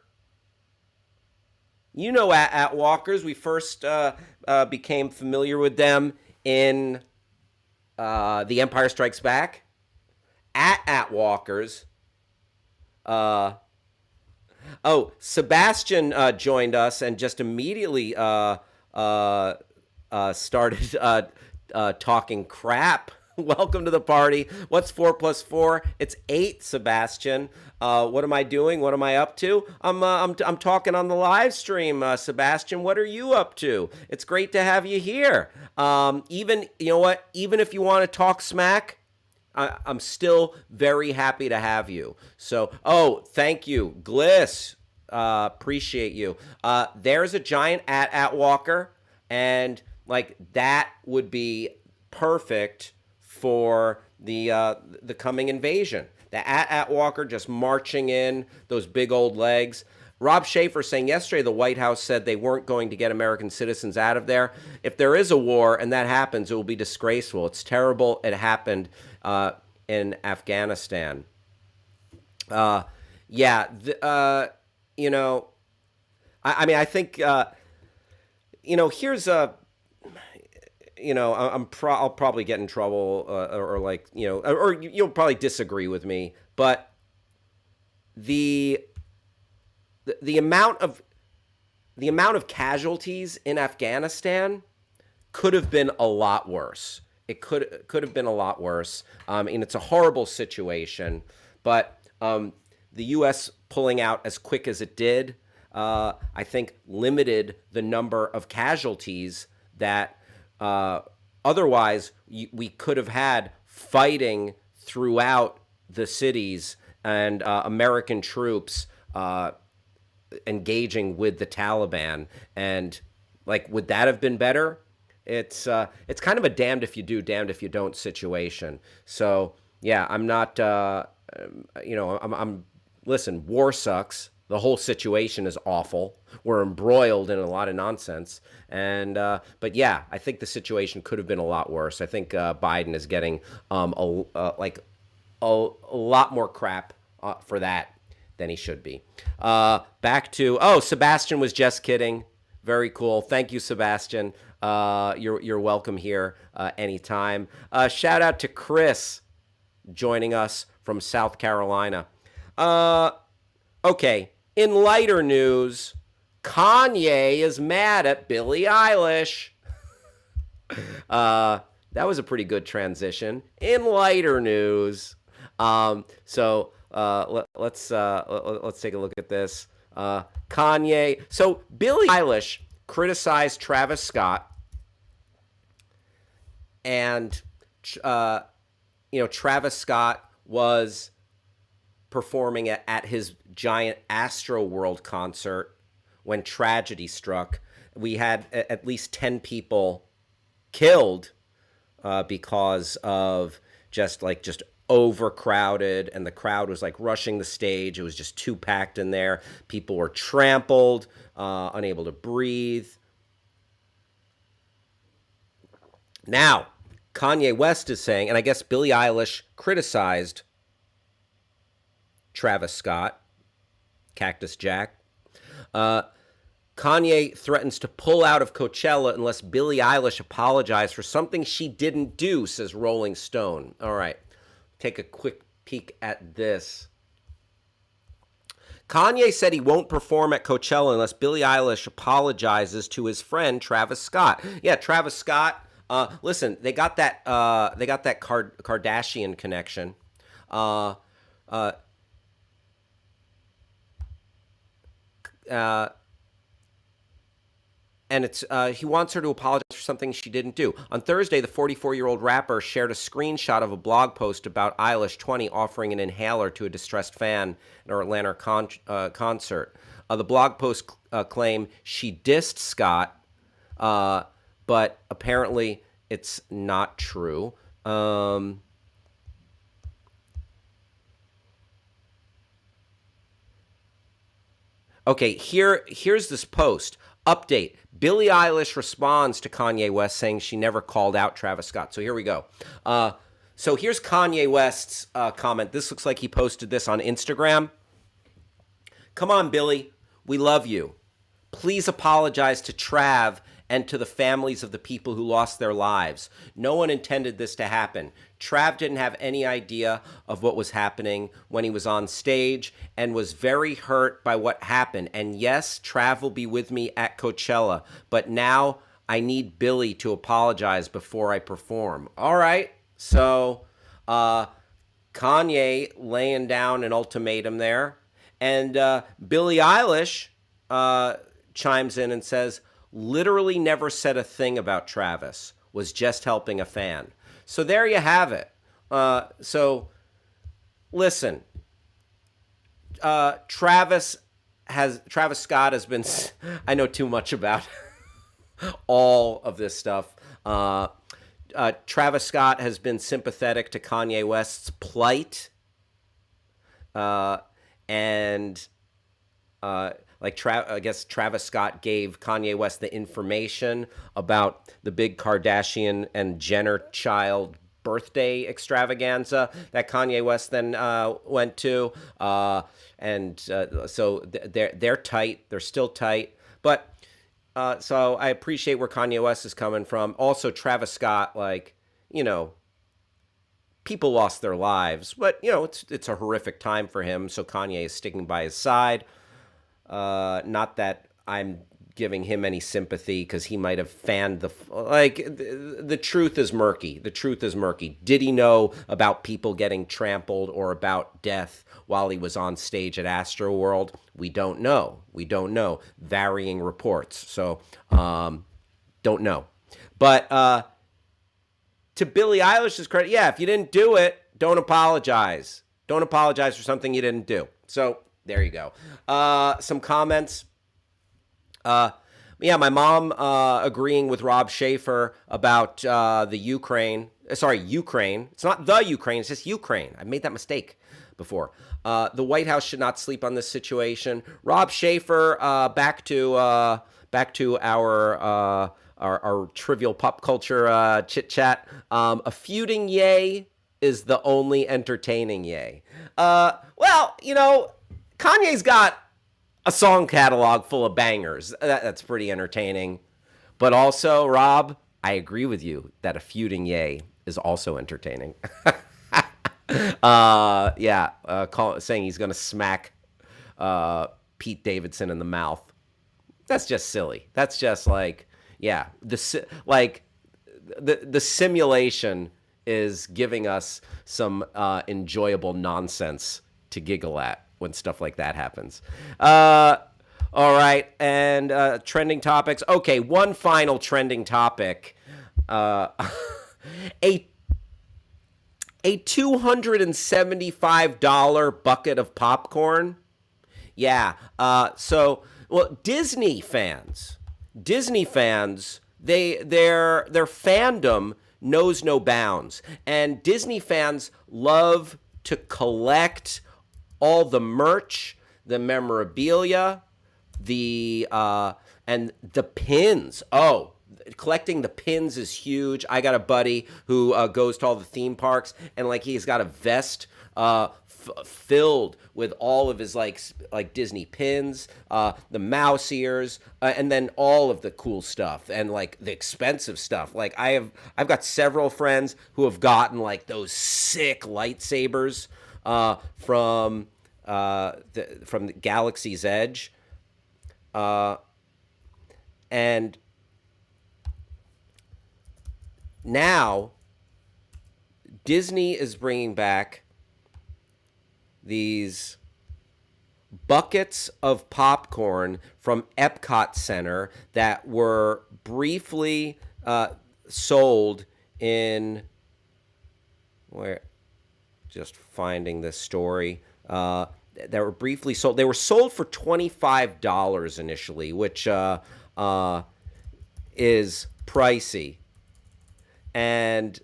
You know at walkers. We first became familiar with them in The Empire Strikes Back. At walkers. Sebastian joined us and just immediately started talking crap. Welcome to the party. What's 4 plus 4? It's 8, Sebastian. What am I doing? What am I up to? I'm talking on the live stream, Sebastian. What are you up to? It's great to have you here. Even you know what? Even if you want to talk smack, I'm still very happy to have you. So, thank you, Gliss. Appreciate you. There's a giant at walker, and like that would be perfect for the coming invasion. The at walker just marching in, those big old legs. Rob Schaefer saying yesterday the White House said they weren't going to get American citizens out of there. If there is a war and that happens, it will be disgraceful. It's terrible. It happened in Afghanistan. I think here's a. I'll probably get in trouble, or you'll probably disagree with me, but the amount of casualties in Afghanistan could have been a lot worse. It could have been a lot worse. It's a horrible situation, but the U.S. pulling out as quick as it did, I think, limited the number of casualties that otherwise we could have had fighting throughout the cities and American troops engaging with the Taliban. And would that have been better? It's kind of a damned if you do, damned if you don't situation. So yeah, I'm not, listen, war sucks. The whole situation is awful. We're embroiled in a lot of nonsense. And but yeah, I think the situation could have been a lot worse. I think Biden is getting a lot more crap for that than he should be. Back to Sebastian was just kidding. Very cool. Thank you, Sebastian. You're welcome here anytime. Shout out to Chris. joining us from South Carolina. Uh, okay, in lighter news, Kanye is mad at Billie Eilish. Uh, that was a pretty good transition. In lighter news, let's take a look at this. Kanye. So Billie Eilish criticized Travis Scott, and uh, Travis Scott was performing at his giant Astro World concert when tragedy struck. We had at least 10 people killed because of just overcrowded, and the crowd was like rushing the stage. It was just too packed in there. People were trampled, unable to breathe. Now, Kanye West is saying, and I guess Billie Eilish criticized Travis Scott, Cactus Jack. Kanye threatens to pull out of Coachella unless Billie Eilish apologized for something she didn't do, says Rolling Stone. All right, take a quick peek at this. Kanye said he won't perform at Coachella unless Billie Eilish apologizes to his friend Travis Scott. Yeah, Travis Scott. Listen, they got that Kardashian connection. Uh, uh, uh, and it's he wants her to apologize for something she didn't do. On Thursday, the 44-year-old rapper shared a screenshot of a blog post about Eilish 20 offering an inhaler to a distressed fan at her Atlanta concert. The blog post claimed she dissed Scott, but apparently it's not true. Okay, here's this post. Update. Billie Eilish responds to Kanye West saying she never called out Travis Scott. So here we go. So here's Kanye West's comment. This looks like he posted this on Instagram. Come on, Billie. We love you. Please apologize to Trav and to the families of the people who lost their lives. No one intended this to happen. Trav didn't have any idea of what was happening when he was on stage and was very hurt by what happened. And yes, Trav will be with me at Coachella, but now I need Billie to apologize before I perform. All right, so Kanye laying down an ultimatum there. And Billie Eilish chimes in and says, literally never said a thing about Travis, was just helping a fan. So there you have it. So listen, Travis Scott has been, I know too much about all of this stuff. Travis Scott has been sympathetic to Kanye West's plight. And I guess Travis Scott gave Kanye West the information about the big Kardashian and Jenner child birthday extravaganza that Kanye West then went to. So they're tight. They're still tight. But so I appreciate where Kanye West is coming from. Also, Travis Scott, people lost their lives, but it's a horrific time for him. So Kanye is sticking by his side. Not that I'm giving him any sympathy because he might have fanned the truth is murky. The truth is murky. Did he know about people getting trampled or about death while he was on stage at Astroworld? We don't know. Varying reports. So, don't know. But to Billie Eilish's credit, yeah, if you didn't do it, don't apologize. Don't apologize for something you didn't do. So there you go. Some comments. My mom agreeing with Rob Schaefer about the Ukraine. Ukraine. It's not the Ukraine. It's just Ukraine. I made that mistake before. The White House should not sleep on this situation. Rob Schaefer. Back to our trivial pop culture chit chat. A feuding yay is the only entertaining yay. Kanye's got a song catalog full of bangers. That's pretty entertaining. But also, Rob, I agree with you that a feuding yay is also entertaining. saying he's going to smack Pete Davidson in the mouth. That's just silly. That's just like, yeah, the simulation is giving us some enjoyable nonsense to giggle at when stuff like that happens. All right, and trending topics. Okay, one final trending topic. A a $275 bucket of popcorn. Yeah. Well, Disney fans, their fandom knows no bounds, and Disney fans love to collect all the merch, the memorabilia, and the pins. Oh, collecting the pins is huge. I got a buddy who goes to all the theme parks, and like he's got a vest filled with all of his like Disney pins, the mouse ears, and then all of the cool stuff and like the expensive stuff. Like I've got several friends who have gotten like those sick lightsabers from the Galaxy's Edge, and now Disney is bringing back these buckets of popcorn from Epcot Center that were briefly sold in where just finding this story that were briefly sold. They were sold for $25 initially, which is pricey. And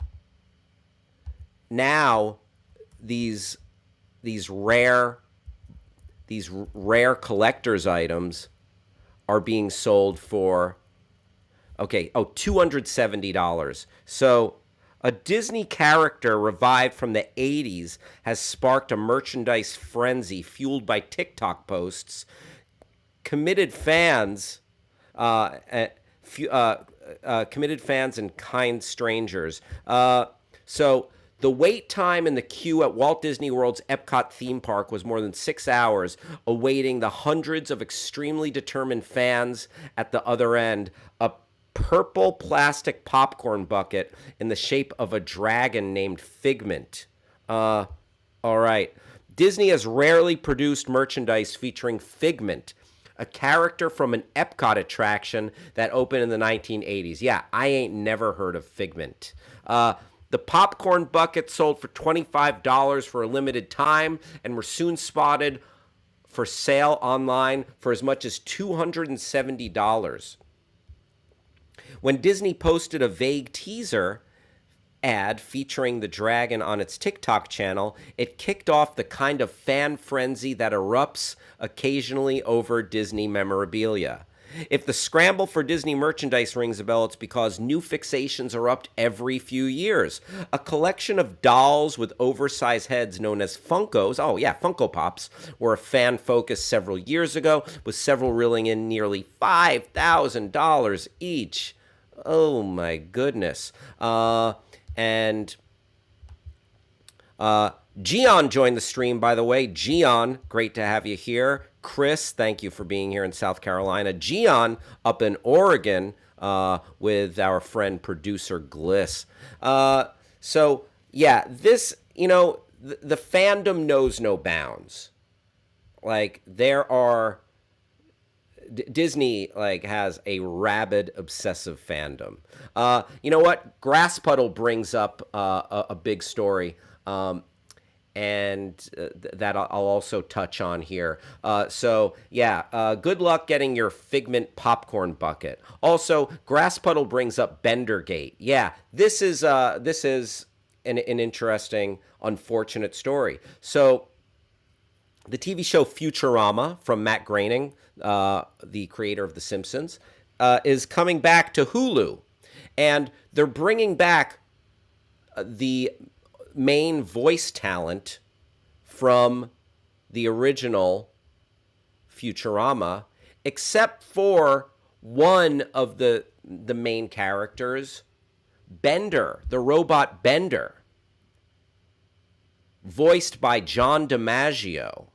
now these rare collector's items are being sold for $270. So a Disney character revived from the 80s has sparked a merchandise frenzy fueled by TikTok posts. Committed fans and kind strangers. So the wait time in the queue at Walt Disney World's Epcot theme park was more than 6 hours, awaiting the hundreds of extremely determined fans at the other end. A purple plastic popcorn bucket in the shape of a dragon named Figment. All right. Disney has rarely produced merchandise featuring Figment, a character from an Epcot attraction that opened in the 1980s. Yeah, I ain't never heard of Figment. The popcorn buckets sold for $25 for a limited time and were soon spotted for sale online for as much as $270. When Disney posted a vague teaser ad featuring the dragon on its TikTok channel, it kicked off the kind of fan frenzy that erupts occasionally over Disney memorabilia. If the scramble for Disney merchandise rings a bell, it's because new fixations erupt every few years. A collection of dolls with oversized heads known as Funkos, Funko Pops, were a fan focus several years ago, with several reeling in nearly $5,000 each. Oh my goodness. And Gian joined the stream, by the way. Gian, great to have you here. Chris, thank you for being here in South Carolina. Gian up in Oregon with our friend producer Gliss. So, yeah, this, the fandom knows no bounds. Like, there are... Disney has a rabid, obsessive fandom. You know what? Grass Puddle brings up a big story, and that I'll also touch on here. Good luck getting your Figment popcorn bucket. Also, Grass Puddle brings up Bendergate. Yeah, this is an interesting, unfortunate story. So, the TV show Futurama from Matt Groening, the creator of The Simpsons, is coming back to Hulu. And they're bringing back the main voice talent from the original Futurama, except for one of the main characters, Bender, the robot Bender. voiced by John DiMaggio,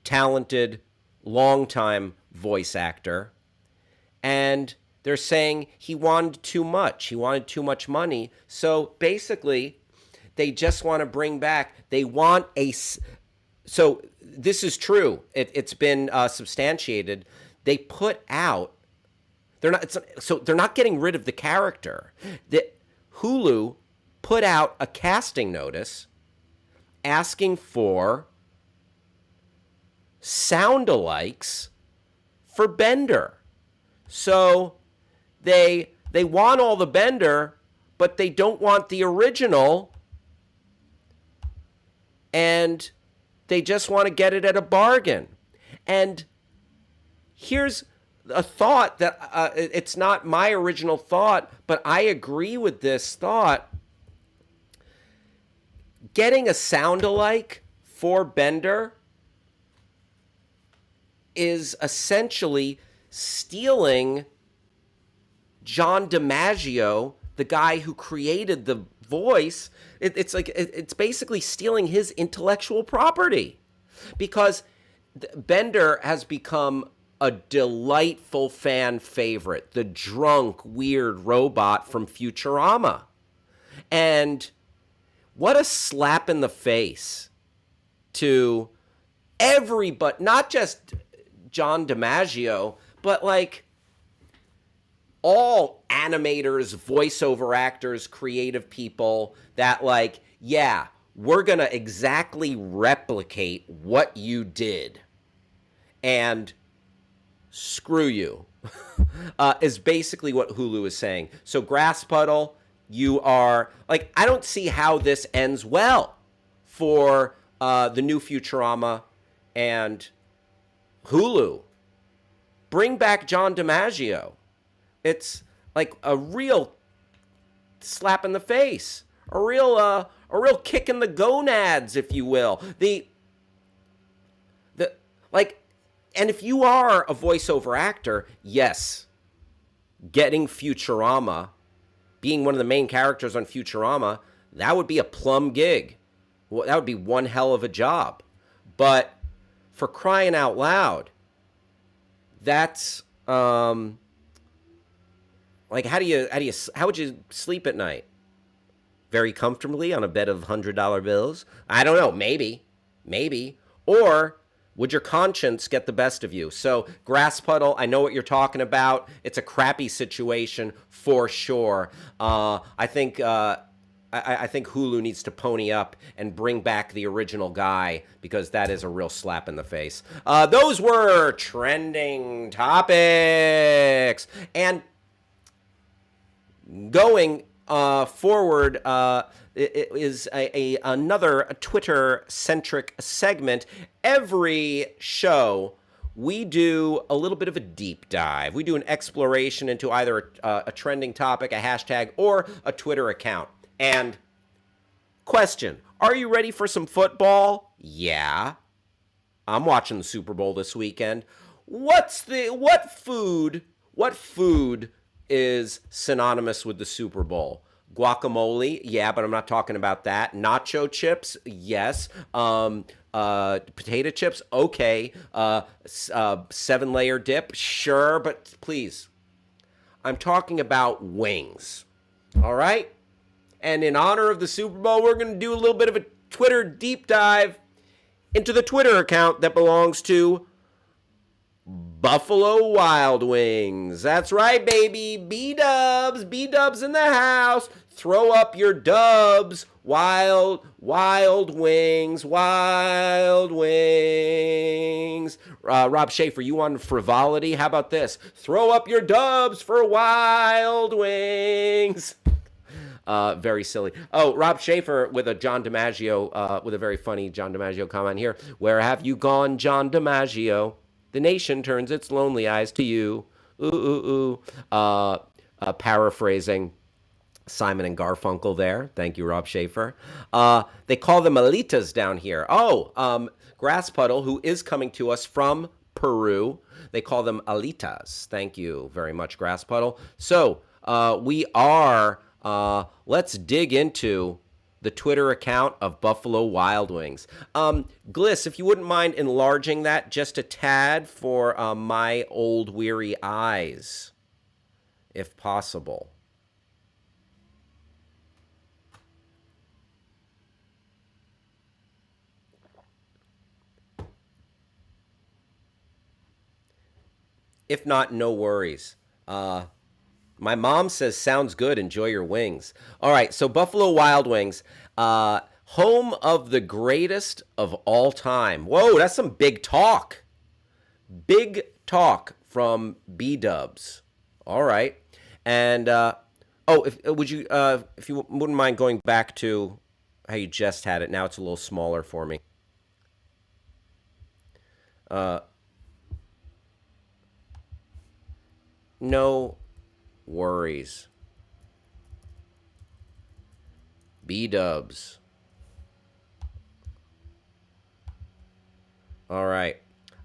talented, longtime voice actor. And they're saying he wanted too much. He wanted too much money. So basically, they just want to bring back, they want a. So this is true. It's been substantiated. They put out. They're not getting rid of the character. Hulu put out a casting notice asking for sound-alikes for Bender. So they want all the Bender, but they don't want the original, and they just want to get it at a bargain. And here's a thought that it's not my original thought, but I agree with this thought. Getting a sound-alike for Bender is essentially stealing John DiMaggio, the guy who created the voice. It's basically stealing his intellectual property, because Bender has become a delightful fan favorite, the drunk, weird robot from Futurama. And what a slap in the face to everybody, not just John DiMaggio, but like all animators, voiceover actors, creative people that like, yeah, we're going to exactly replicate what you did. And screw you, is basically what Hulu is saying. So Grass Puddle, you are like, I don't see how this ends well for the new Futurama and Hulu. Bring back John DiMaggio. It's like a real slap in the face, a real kick in the gonads, if you will. And if you are a voiceover actor, yes, getting Futurama, being one of the main characters on Futurama, that would be a plum gig. Well, that would be one hell of a job. But for crying out loud, that's like, how would you sleep at night? Very comfortably on a bed of $100 bills? I don't know, maybe. Or would your conscience get the best of you? So, Grass Puddle, I know what you're talking about. It's a crappy situation for sure. I think Hulu needs to pony up and bring back the original guy, because that is a real slap in the face. Those were trending topics. And going forward, it is another Twitter-centric segment. Every show, we do a little bit of a deep dive. We do an exploration into either a trending topic, a hashtag, or a Twitter account. And question, are you ready for some football? Yeah. I'm watching the Super Bowl this weekend. What food is synonymous with the Super Bowl? Guacamole, yeah, but I'm not talking about that. Nacho chips, yes. Potato chips, okay. 7-layer dip, sure, but please, I'm talking about wings. All right? And in honor of the Super Bowl, we're going to do a little bit of a Twitter deep dive into the Twitter account that belongs to Buffalo Wild Wings. That's right, baby. B-dubs in the house. Throw up your dubs. Wild Wings. Rob Schaefer, you on frivolity? How about this? Throw up your dubs for Wild Wings. Very silly. Oh, Rob Schaefer with a John DiMaggio, with a very funny John DiMaggio comment here. Where have you gone, John DiMaggio? The nation turns its lonely eyes to you. Ooh. Paraphrasing Simon and Garfunkel there. Thank you, Rob Schaefer. They call them alitas down here. Oh, Grass Puddle, who is coming to us from Peru. They call them alitas. Thank you very much, Grass Puddle. So we are, let's dig into the Twitter account of Buffalo Wild Wings. Gliss, if you wouldn't mind enlarging that just a tad for my old weary eyes, if possible. If not, no worries. My mom says, sounds good. Enjoy your wings. All right. So, Buffalo Wild Wings, home of the greatest of all time. Whoa, that's some big talk. Big talk from B Dubs. All right. And, if you wouldn't mind going back to how you just had it. Now it's a little smaller for me. No worries. B Dubs. All right.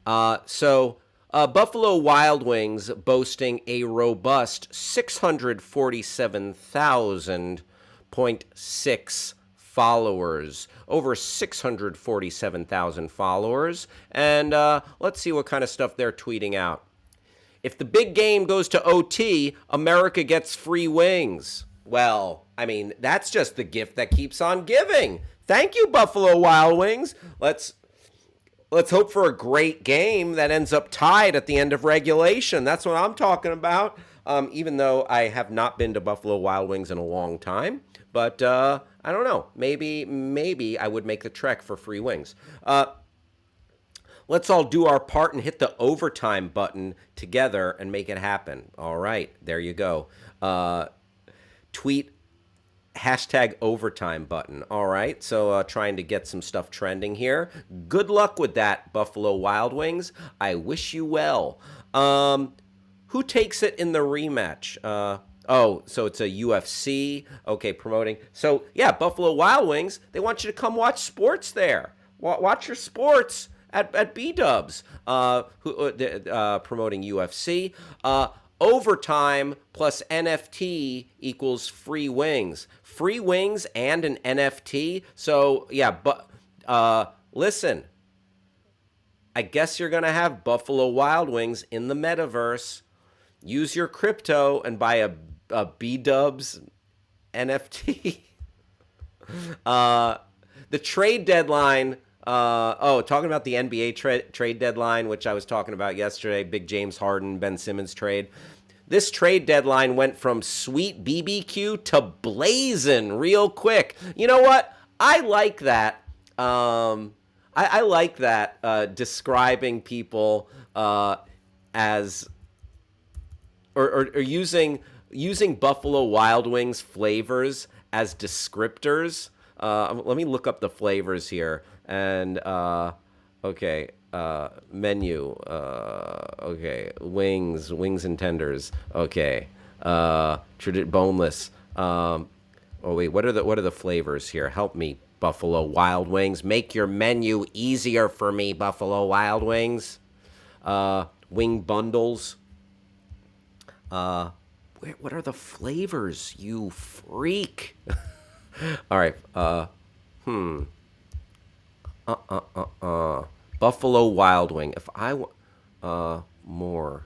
Buffalo Wild Wings boasting a robust 647,000.6 followers, over 647,000 followers, and let's see what kind of stuff they're tweeting out. If the big game goes to OT, America gets free wings. Well, I mean, that's just the gift that keeps on giving. Thank you, Buffalo Wild Wings. Let's hope for a great game that ends up tied at the end of regulation. That's what I'm talking about. Even though I have not been to Buffalo Wild Wings in a long time, but I don't know. Maybe I would make the trek for free wings. Let's all do our part and hit the overtime button together and make it happen. All right, there you go. Tweet hashtag overtime button. All right, so trying to get some stuff trending here. Good luck with that, Buffalo Wild Wings. I wish you well. Who takes it in the rematch? So it's a UFC. Okay, promoting. So yeah, Buffalo Wild Wings. They want you to come watch sports there. Watch your sports at B Dubs, promoting UFC. Overtime plus NFT equals free wings. Free wings and an NFT. So yeah, but listen, I guess you're gonna have Buffalo Wild Wings in the metaverse. Use your crypto and buy a B Dubs NFT. The trade deadline. Talking about the NBA trade deadline, which I was talking about yesterday, big James Harden, Ben Simmons trade. This trade deadline went from sweet BBQ to blazing real quick. You know what? I like that. I like that describing people as or using Buffalo Wild Wings flavors as descriptors. Let me look up the flavors here. And menu. Wings and tenders. Okay, boneless. What are the flavors here? Help me, Buffalo Wild Wings. Make your menu easier for me, Buffalo Wild Wings. Wing bundles. What are the flavors? You freak. All right. Buffalo Wild Wing. If I more,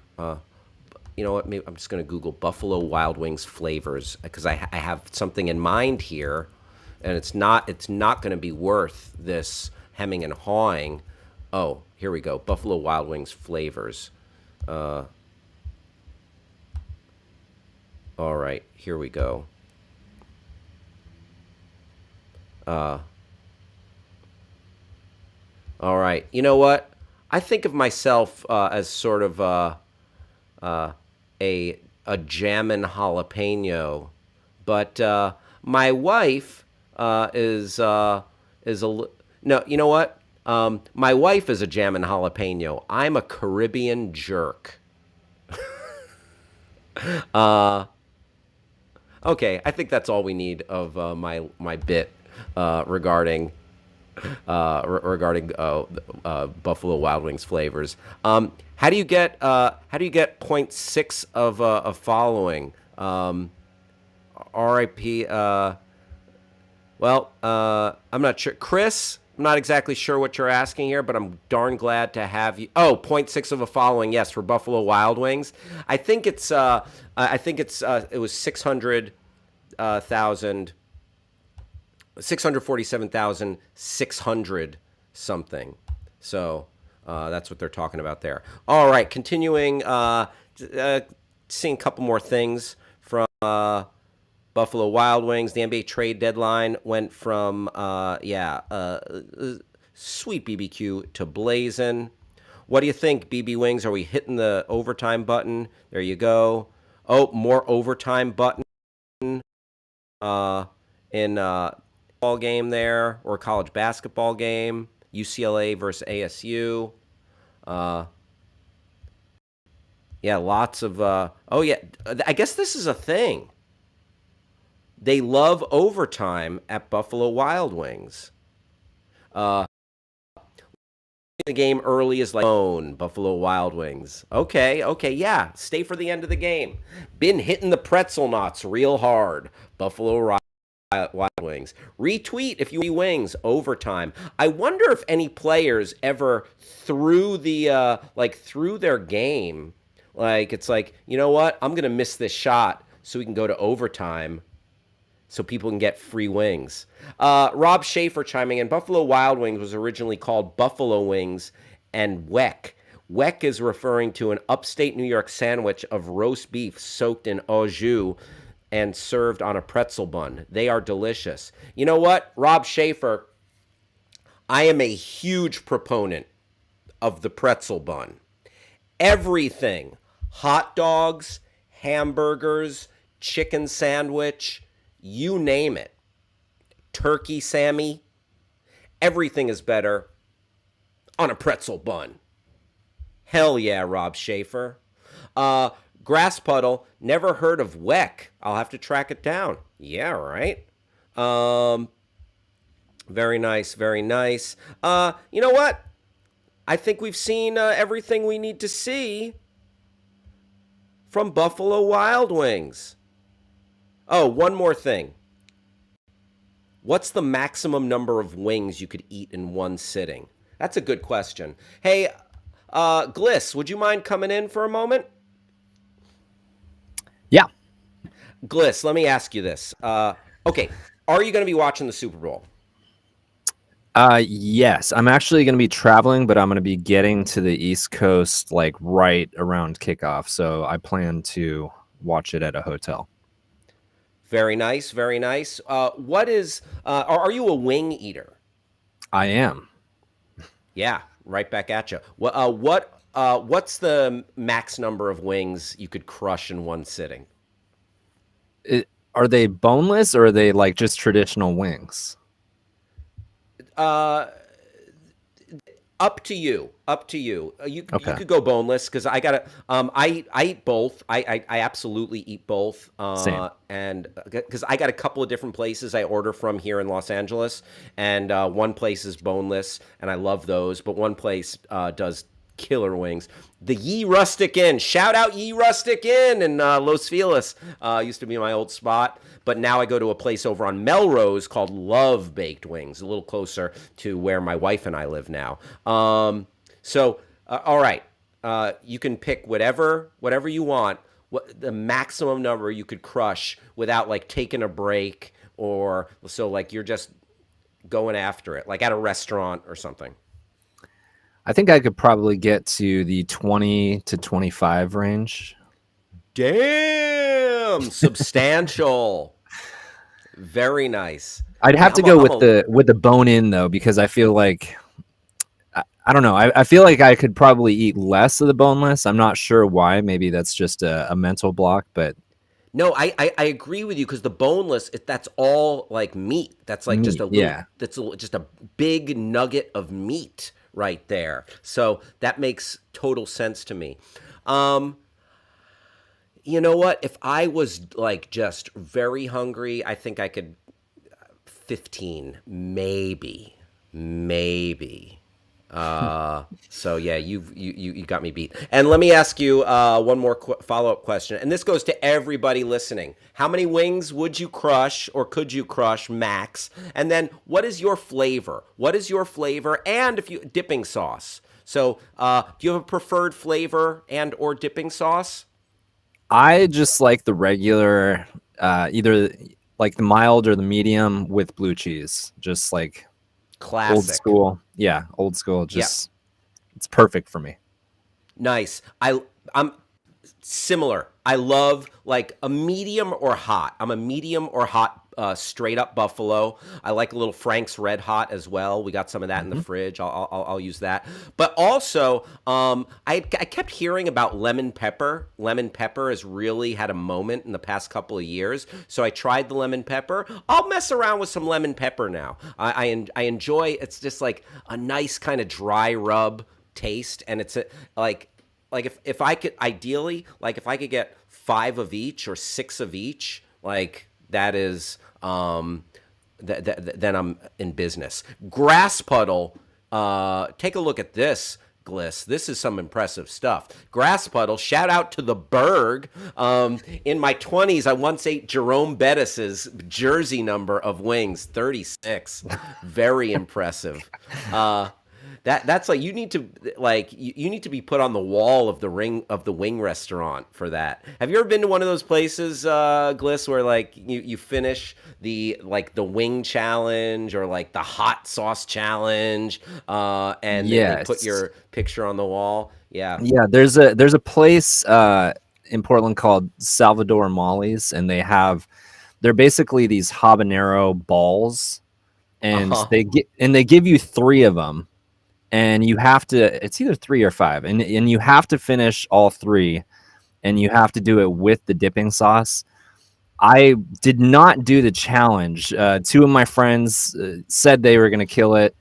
you know what? Maybe I'm just gonna Google Buffalo Wild Wings flavors because I have something in mind here, and it's not gonna be worth this hemming and hawing. Oh, here we go. Buffalo Wild Wings flavors. All right, here we go. All right. You know what? I think of myself as sort of a jammin' jalapeno, but my wife is a no. You know what? My wife is a jammin' jalapeno. I'm a Caribbean jerk. Okay, I think that's all we need of my bit regarding Buffalo Wild Wings flavors. How do you get 0.6 of a following? RIP. Well, I'm not sure. Chris, I'm not exactly sure what you're asking here, but I'm darn glad to have you. Oh, point 0.6 of a following, yes, for Buffalo Wild Wings. I think it was 600,000, 647,600 something. So that's what they're talking about there. All right, continuing, uh, seeing a couple more things from Buffalo Wild Wings. The NBA trade deadline went from sweet BBQ to blazing. What do you think, BB Wings? Are we hitting the overtime button? There you go. Oh, more overtime button uh, in ball game there, or college basketball game. UCLA versus ASU. Uh, yeah, lots of. Oh yeah, I guess this is a thing. They love overtime at Buffalo Wild Wings. Uh, the game early is like own Buffalo Wild Wings. Okay, okay, yeah. Stay for the end of the game. Been hitting the pretzel knots real hard. Buffalo Wild Wings. Retweet if you wings overtime. I wonder if any players ever threw the through their game. Like it's like, you know what? I'm gonna miss this shot so we can go to overtime so people can get free wings. Rob Schaefer chiming in. Buffalo Wild Wings was originally called Buffalo Wings and Weck. Weck is referring to an upstate New York sandwich of roast beef soaked in au jus and served on a pretzel bun. They are delicious. You know what, Rob Schaefer, I am a huge proponent of the pretzel bun. Everything, hot dogs, hamburgers, chicken sandwich, you name it. Turkey Sammy, everything is better on a pretzel bun. Hell yeah, Rob Schaefer. Uh, Grass Puddle, never heard of Weck. I'll have to track it down. Yeah, right. Um, Very nice, very nice. You know what? I think we've seen everything we need to see from Buffalo Wild Wings. Oh, one more thing. What's the maximum number of wings you could eat in one sitting? That's a good question. Hey, Gliss, would you mind coming in for a moment? Yeah. Gliss, let me ask you this. Okay, are you going to be watching the Super Bowl? Yes, I'm actually going to be traveling, but I'm going to be getting to the East Coast like right around kickoff. So I plan to watch it at a hotel. Very nice, very nice. What is? Are you a wing eater? I am. Yeah, right back at you. What's the max number of wings you could crush in one sitting? Are they boneless or are they like just traditional wings? Uh, Up to you. Up to you. You Okay. could go boneless because I gotta. I eat both. I absolutely eat both. Same. And because I got a couple of different places I order from here in Los Angeles, and one place is boneless, and I love those. But one place does killer wings. The Ye Rustic Inn. Shout out Ye Rustic Inn in Los Feliz. Used to be my old spot. But now I go to a place over on Melrose called Love Baked Wings, a little closer to where my wife and I live now. All right. You can pick whatever you want. What the maximum number you could crush without like taking a break or so like you're just going after it, like at a restaurant or something. I think I could probably get to the 20 to 25 range. Damn, substantial. Very nice. I'd Yeah, have to go with the bone in though, because I feel like I don't know. I feel like I could probably eat less of the boneless. I'm not sure why. Maybe that's just a mental block, but No, I agree with you because the boneless, that's all like meat. That's like just meat, a little, yeah. just a big nugget of meat right there. So that makes total sense to me. Um, you know what? If I was like just very hungry, I think I could 15, maybe, maybe. So yeah, you got me beat. And let me ask you one more follow up question, and this goes to everybody listening. How many wings would you crush, or could you crush max? And then, what is your flavor? What is your flavor, and if you dipping sauce? So, do you have a preferred flavor and or dipping sauce? I just like the regular, either like the mild or the medium with blue cheese. Just like old Classic. school. Yeah, old school. Yeah, Just it's perfect for me. nice. I'm similar. I love like a medium or hot. I'm a medium or hot straight up buffalo. I like a little Frank's Red Hot as well. We got some of that in the Hmm. fridge. I'll use that. But also, I kept hearing about lemon pepper. Lemon pepper has really had a moment in the past couple of years. So I tried the lemon pepper. I'll mess around with some lemon pepper now. I enjoy. It's just like a nice kind of dry rub taste, and it's like if I could ideally like if I could get five of each or six of each, like that is then I'm in business. Grass puddle. Take a look at this. Gliss. This is some impressive stuff. Grass puddle. Shout out to the Berg. In my 20s, I once ate Jerome Bettis's jersey number of wings, 36. Very impressive. That's like you need to you need to be put on the wall of the wing restaurant for that. Have you ever been to one of those places, Gliss, where like you finish the wing challenge or like the hot sauce challenge, and they put Yes. your picture on the wall? Yeah. Yeah, there's a place in Portland called Salvador Molly's, and they're basically these habanero balls, Uh and huh. they give you three of them, and you have to. It's either three or five, and you have to finish all three, and you have to do it with the dipping sauce. I did not do the challenge. Two of my friends said they were going to kill it,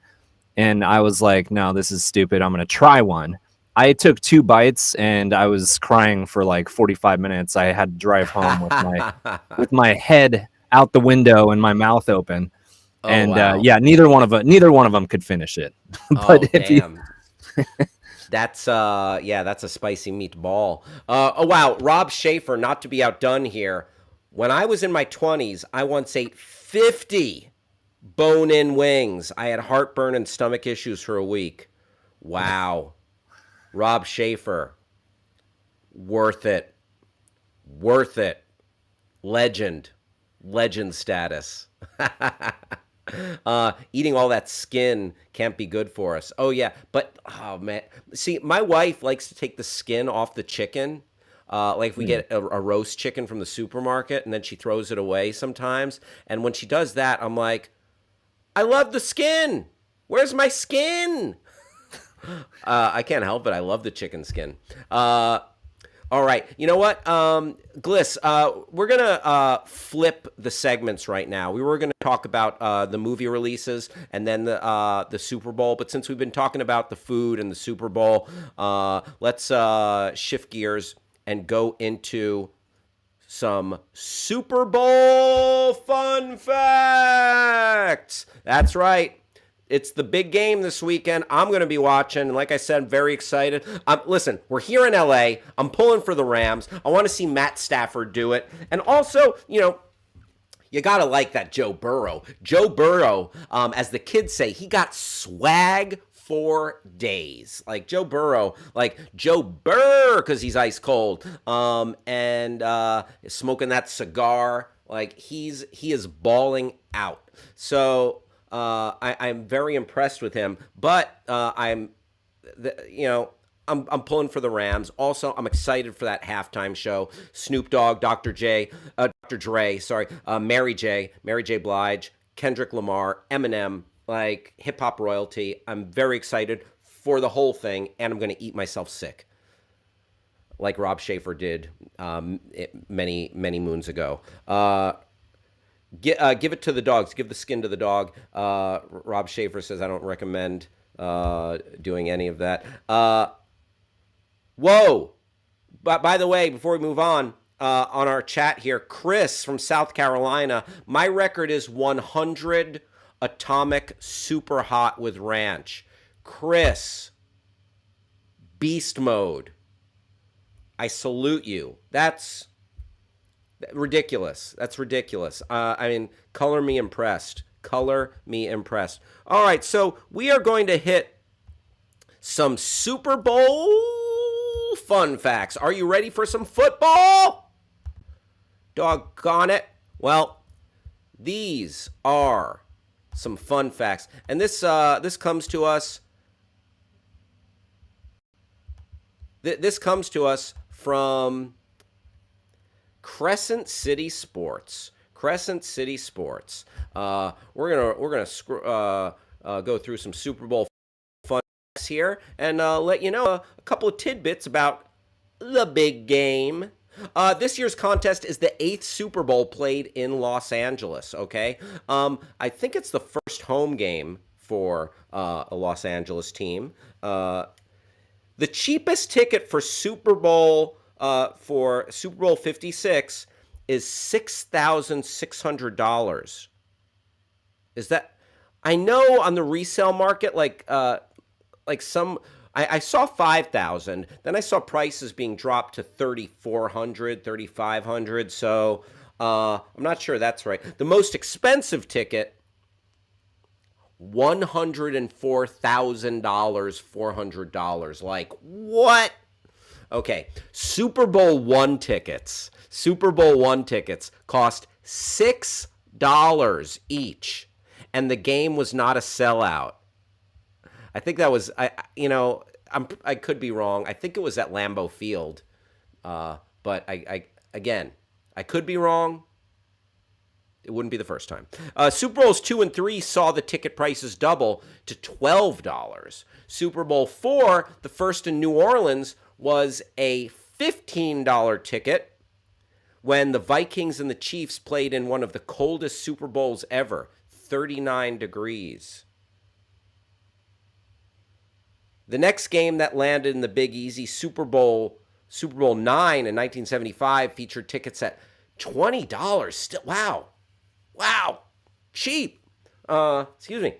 and I was like, no, this is stupid. I'm going to try one. I took two bites and I was crying for like 45 minutes. I had to drive home with my head out the window and my mouth open. Oh And wow. yeah, neither one of them could finish it. But Oh if you damn. That's yeah, that's a spicy meatball. Oh wow, Rob Schaefer, not to be outdone here. When I was in my 20s, I once ate 50 bone-in wings. I had heartburn and stomach issues for a week. Wow. Rob Schaefer, worth it. Worth it. Legend. Legend status. Eating all that skin can't be good for us. Oh yeah, but oh man, see, my wife likes to take the skin off the chicken. Like if we Mm. get a roast chicken from the supermarket, and then she throws it away sometimes. And when she does that, I'm like, I love the skin. Where's my skin? I can't help it. I love the chicken skin. All right. You know what, Gliss? We're gonna flip the segments right now. We were gonna talk about the movie releases and then the Super Bowl, but since we've been talking about the food and the Super Bowl, let's shift gears and go into some Super Bowl fun facts. That's right. It's the big game this weekend. I'm going to be watching. And like I said, very excited. Listen, we're here in LA. I'm pulling for the Rams. I want to see Matt Stafford do it. And also, you got to like that Joe Burrow. Joe Burrow, as the kids say, he got swag for days. Like Joe Burrow, like Joe Burr, because he's ice cold, and smoking that cigar. Like he is balling out. So I'm very impressed with him. But you know, I'm pulling for the Rams. Also, I'm excited for that halftime show. Snoop Dogg, Dr. Dre, sorry, Mary J. Blige, Kendrick Lamar, Eminem, like hip hop royalty. I'm very excited for the whole thing, and I'm going to eat myself sick, like Rob Schaefer did many moons ago. Give it to the dogs. Give the skin to the dog. Rob Schaefer says I don't recommend doing any of that. Whoa! But by the way, before we move on our chat here, Chris from South Carolina, my record is 100 atomic super hot with ranch. Chris, beast mode. I salute you. That's ridiculous. That's ridiculous. I mean, color me impressed. Color me impressed. All right, so we are going to hit some Super Bowl fun facts. Are you ready for some football? Doggone it. Well, these are some fun facts. And this comes to us. This comes to us from Crescent City Sports. Crescent City Sports. We're gonna go through some Super Bowl fun facts here and let you know a couple of tidbits about the big game. This year's contest is the 8th Super Bowl played in Los Angeles. Okay, I think it's the first home game for a Los Angeles team. The cheapest ticket for Super Bowl 56 is $6,600. Is that? I know on the resale market, like some. I saw 5,000. Then I saw prices being dropped to 3,400, 3,500. So I'm not sure that's right. The most expensive ticket, $104,000, $400. Like, what? Okay, Super Bowl one tickets. Super Bowl one tickets cost $6 each, and the game was not a sellout. I think that was I could be wrong. I think it was at Lambeau Field, but I again I could be wrong. It wouldn't be the first time. Super Bowls 2 and 3 saw the ticket prices double to $12. Super Bowl 4, the first in New Orleans, was a $15 ticket when the Vikings and the Chiefs played in one of the coldest Super Bowls ever, 39 degrees. The next game that landed in the Big Easy, Super Bowl 9 in 1975, featured tickets at $20. Still, wow, cheap. Excuse me.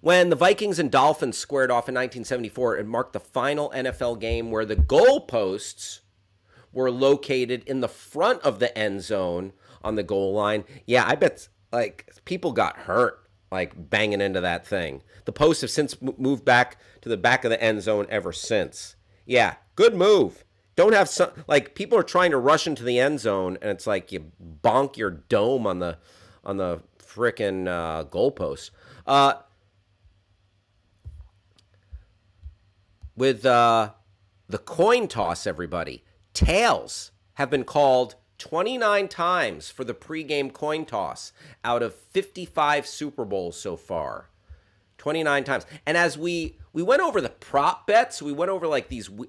When the Vikings and Dolphins squared off in 1974, it marked the final NFL game where the goalposts were located in the front of the end zone on the goal line. Yeah, I bet people got hurt banging into that thing. The posts have since moved back to the back of the end zone ever since. Yeah, good move. Don't have some people are trying to rush into the end zone, and it's like you bonk your dome on the frickin' goalpost. With the coin toss, everybody, tails have been called 29 times for the pregame coin toss out of 55 Super Bowls so far. 29 times. And as we went over the prop bets, we went over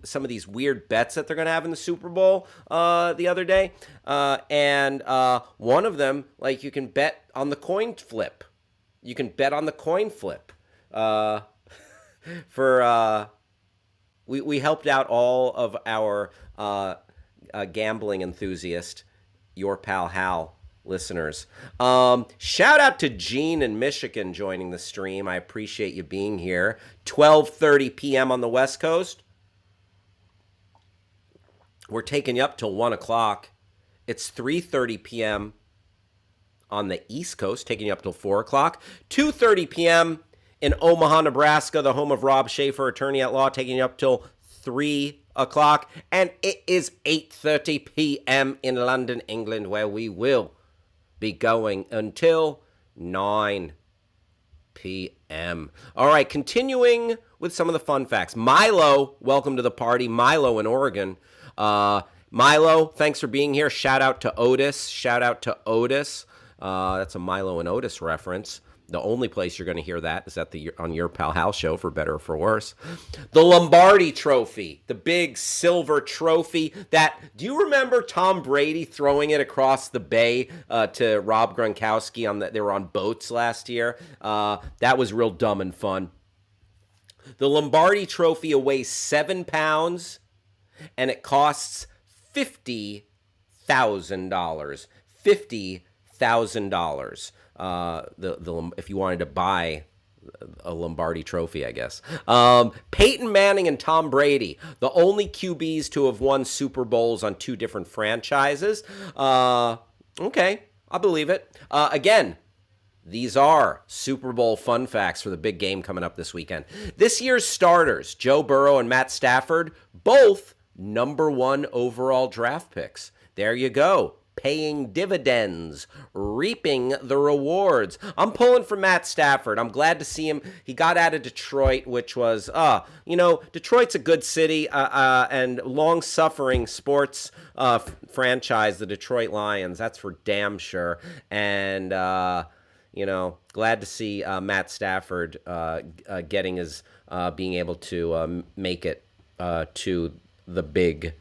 some of these weird bets that they're going to have in the Super Bowl the other day. And one of them, you can bet on the coin flip. You can bet on the coin flip. We helped out all of our gambling enthusiast, your Pal Hal listeners. Shout out to Gene in Michigan joining the stream. I appreciate you being here. 12:30 p.m. on the West Coast. We're taking you up till 1 o'clock. It's 3:30 p.m. on the East Coast, taking you up till 4 o'clock. 2:30 p.m. in Omaha, Nebraska, the home of Rob Schaefer, attorney at law, taking you up till 3 o'clock. And it is 8:30 p.m. in London, England, where we will be going until 9 p.m. All right, continuing with some of the fun facts. Milo, welcome to the party. Milo in Oregon. Milo, thanks for being here. Shout out to Otis. That's a Milo and Otis reference. The only place you're going to hear that is on your Pal Hal show, for better or for worse. The Lombardi Trophy, the big silver trophy do you remember Tom Brady throwing it across the bay to Rob Gronkowski they were on boats last year? That was real dumb and fun. The Lombardi Trophy weighs 7 pounds, and it costs $50,000. $50,000. If you wanted to buy a Lombardi trophy, I guess. Peyton Manning and Tom Brady, the only QBs to have won Super Bowls on two different franchises. Okay, I believe it. Again, these are Super Bowl fun facts for the big game coming up this weekend. This year's starters, Joe Burrow and Matt Stafford, both number one overall draft picks. There you go. Paying dividends, reaping the rewards. I'm pulling for Matt Stafford. I'm glad to see him. He got out of Detroit, which was, Detroit's a good city and long-suffering sports franchise, the Detroit Lions. That's for damn sure. And, glad to see Matt Stafford getting his, being able to make it to the big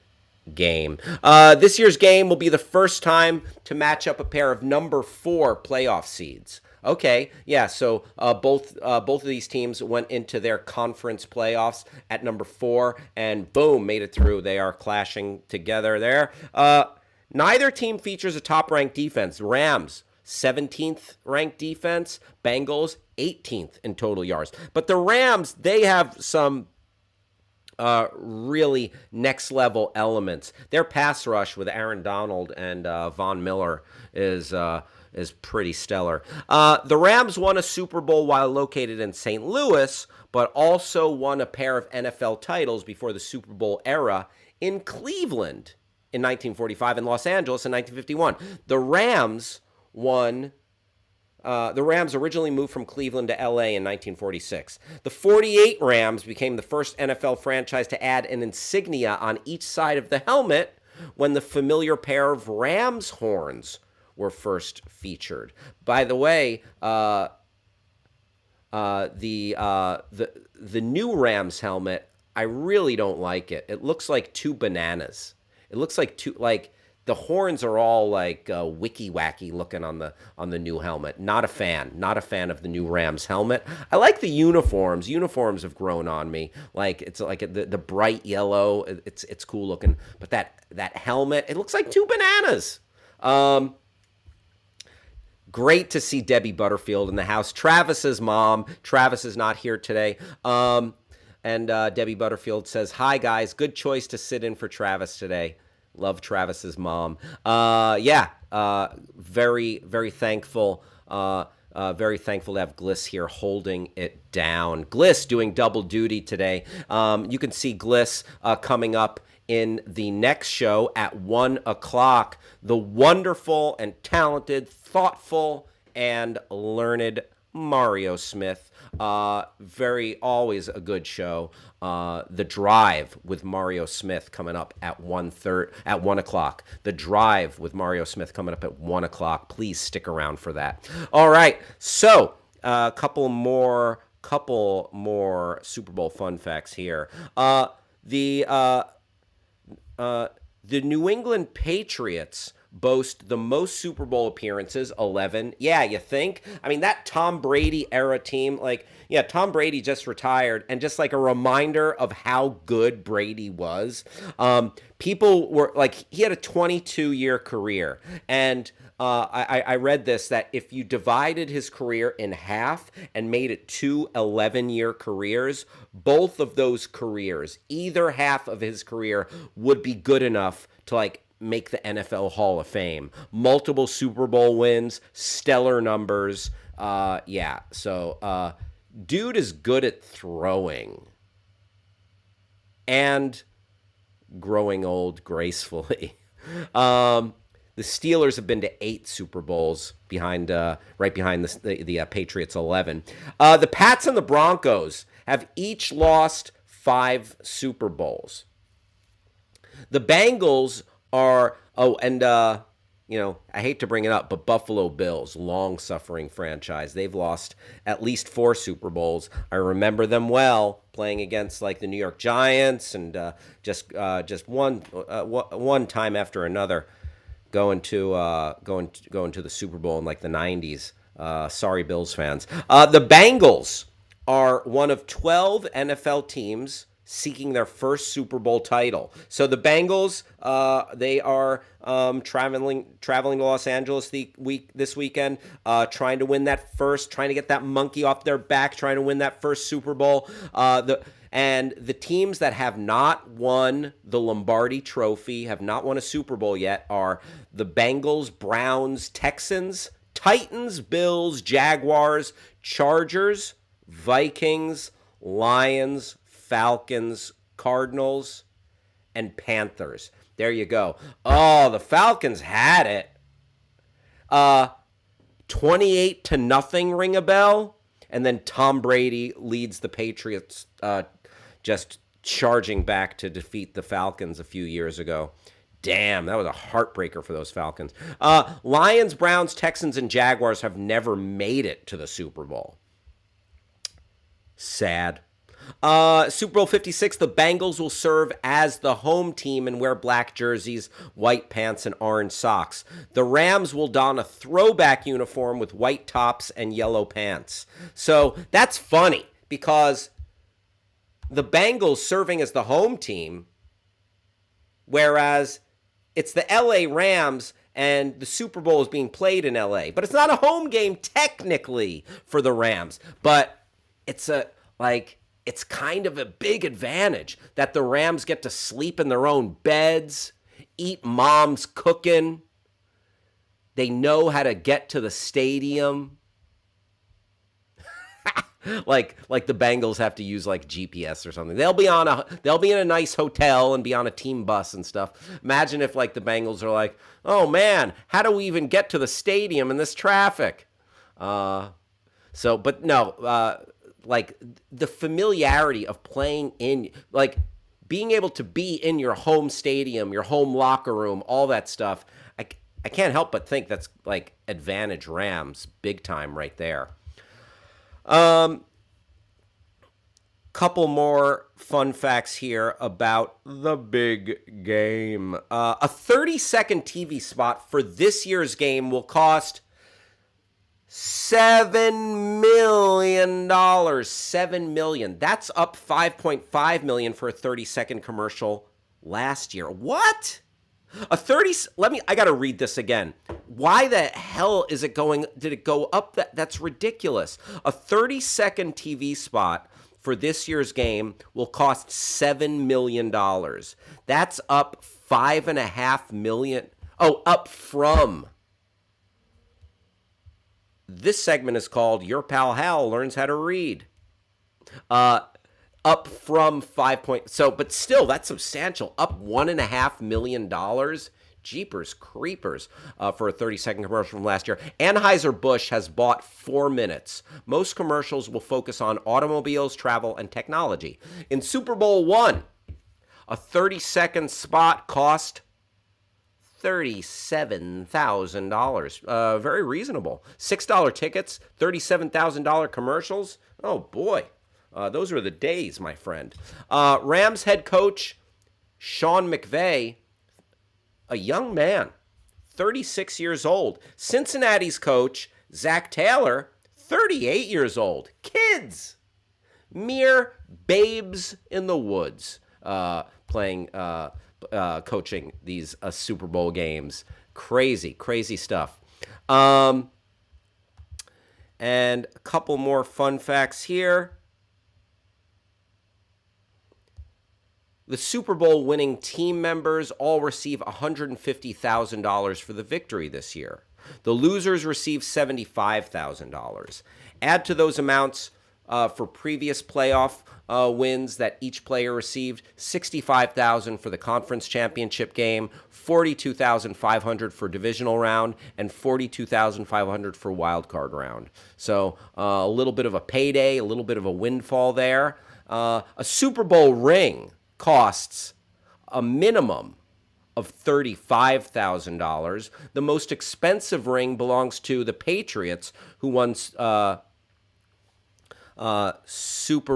game. This year's game will be the first time to match up a pair of number 4 playoff seeds. Okay, yeah. So both of these teams went into their conference playoffs at number 4, and boom, made it through. They are clashing together there. Neither team features a top-ranked defense. Rams 17th ranked defense. Bengals 18th in total yards. But the Rams, they have some really next level elements. Their pass rush with Aaron Donald and Von Miller is pretty stellar. The Rams won a Super Bowl while located in St. Louis, but also won a pair of NFL titles before the Super Bowl era in Cleveland in 1945 and Los Angeles in 1951. The Rams originally moved from Cleveland to LA in 1946. The 48 Rams became the first NFL franchise to add an insignia on each side of the helmet when the familiar pair of Rams horns were first featured. By the way, the new Rams helmet, I really don't like it. It looks like two bananas. It looks like the horns are all like wicky wacky looking on the new helmet. Not a fan of the new Rams helmet. I like the uniforms. Uniforms have grown on me. Like it's like the bright yellow. It's cool looking. But that helmet, it looks like two bananas. Great to see Debbie Butterfield in the house. Travis's mom. Travis is not here today. And Debbie Butterfield says, "Hi guys, good choice to sit in for Travis today." Love Travis's mom. Very, very thankful. Very thankful to have Gliss here holding it down. Gliss doing double duty today. You can see Gliss coming up in the next show at 1 o'clock. The wonderful and talented, thoughtful, and learned Mario Smith. Always a good show. The Drive with Mario Smith coming up at 1 o'clock. The Drive with Mario Smith coming up at 1 o'clock. Please stick around for that. All right. So a couple more Super Bowl fun facts here. The New England Patriots boast the most Super Bowl appearances, 11. Yeah, you think? I mean, that Tom Brady era team, Tom Brady just retired, and just like a reminder of how good Brady was. People were like, he had a 22-year career, and I read this, that if you divided his career in half and made it two 11-year careers, both of those careers, either half of his career would be good enough to make the NFL Hall of Fame. Multiple Super Bowl wins, stellar numbers. So dude is good at throwing and growing old gracefully. The Steelers have been to 8 Super Bowls right behind the Patriots 11. The Pats and the Broncos have each lost 5 Super Bowls. The Bengals are, I hate to bring it up, but Buffalo Bills, long-suffering franchise. They've lost at least 4 Super Bowls. I remember them well, playing against the New York Giants, and just one time after another, going to the Super Bowl in the 90s. Sorry, Bills fans. The Bengals are one of 12 NFL teams seeking their first Super Bowl title. So the Bengals, they are traveling to Los Angeles this weekend, trying to win that first, trying to get that monkey off their back, trying to win that first Super Bowl. And the teams that have not won the Lombardi Trophy, have not won a Super Bowl yet, are the Bengals, Browns, Texans, Titans, Bills, Jaguars, Chargers, Vikings, Lions, Falcons, Cardinals, and Panthers. There you go. Oh, the Falcons had it. 28-0, ring a bell. And then Tom Brady leads the Patriots, just charging back to defeat the Falcons a few years ago. Damn, that was a heartbreaker for those Falcons. Lions, Browns, Texans, and Jaguars have never made it to the Super Bowl. Sad. Super Bowl 56, the Bengals will serve as the home team and wear black jerseys, white pants, and orange socks. The Rams will don a throwback uniform with white tops and yellow pants. So that's funny because the Bengals serving as the home team, whereas it's the LA Rams and the Super Bowl is being played in LA. But it's not a home game technically for the Rams, but it's kind of a big advantage that the Rams get to sleep in their own beds, eat mom's cooking. They know how to get to the stadium. like the Bengals have to use like GPS or something. They'll be in a nice hotel and be on a team bus and stuff. Imagine if like the Bengals are like, "Oh man, how do we even get to the stadium in this traffic?" But no, like the familiarity of playing in, like being able to be in your home stadium, your home locker room, all that stuff. I can't help but think that's like advantage Rams big time right there. Couple more fun facts here about the big game. A 30-second TV spot for this year's game will cost $7 million. $7 million. That's up $5.5 million for a 30-second commercial last year. What? I got to read this again. Why the hell did it go up? That's ridiculous. A 30-second TV spot for this year's game will cost $7 million. That's up $5.5 million. Oh, up from. This segment is called Your Pal Hal Learns How to Read. Up from but still, that's substantial. Up $1.5 million. Jeepers creepers for a 30-second commercial from last year. Anheuser-Busch has bought 4 minutes. Most commercials will focus on automobiles, travel, and technology. In Super Bowl I, a 30-second spot cost $37,000. Very reasonable. $6 tickets, $37,000 commercials. Oh, boy. Those were the days, my friend. Rams head coach Sean McVay, a young man, 36 years old. Cincinnati's coach Zach Taylor, 38 years old. Kids, mere babes in the woods, coaching these Super Bowl games. Crazy stuff. And a couple more fun facts here. The Super Bowl winning team members all receive $150,000 for the victory this year. The losers receive $75,000. Add to those amounts for previous playoff wins that each player received: $65,000 for the conference championship game, $42,500 for divisional round, and $42,500 for wild card round. So a little bit of a payday, a little bit of a windfall there. A Super Bowl ring costs a minimum of $35,000. The most expensive ring belongs to the Patriots, who won Super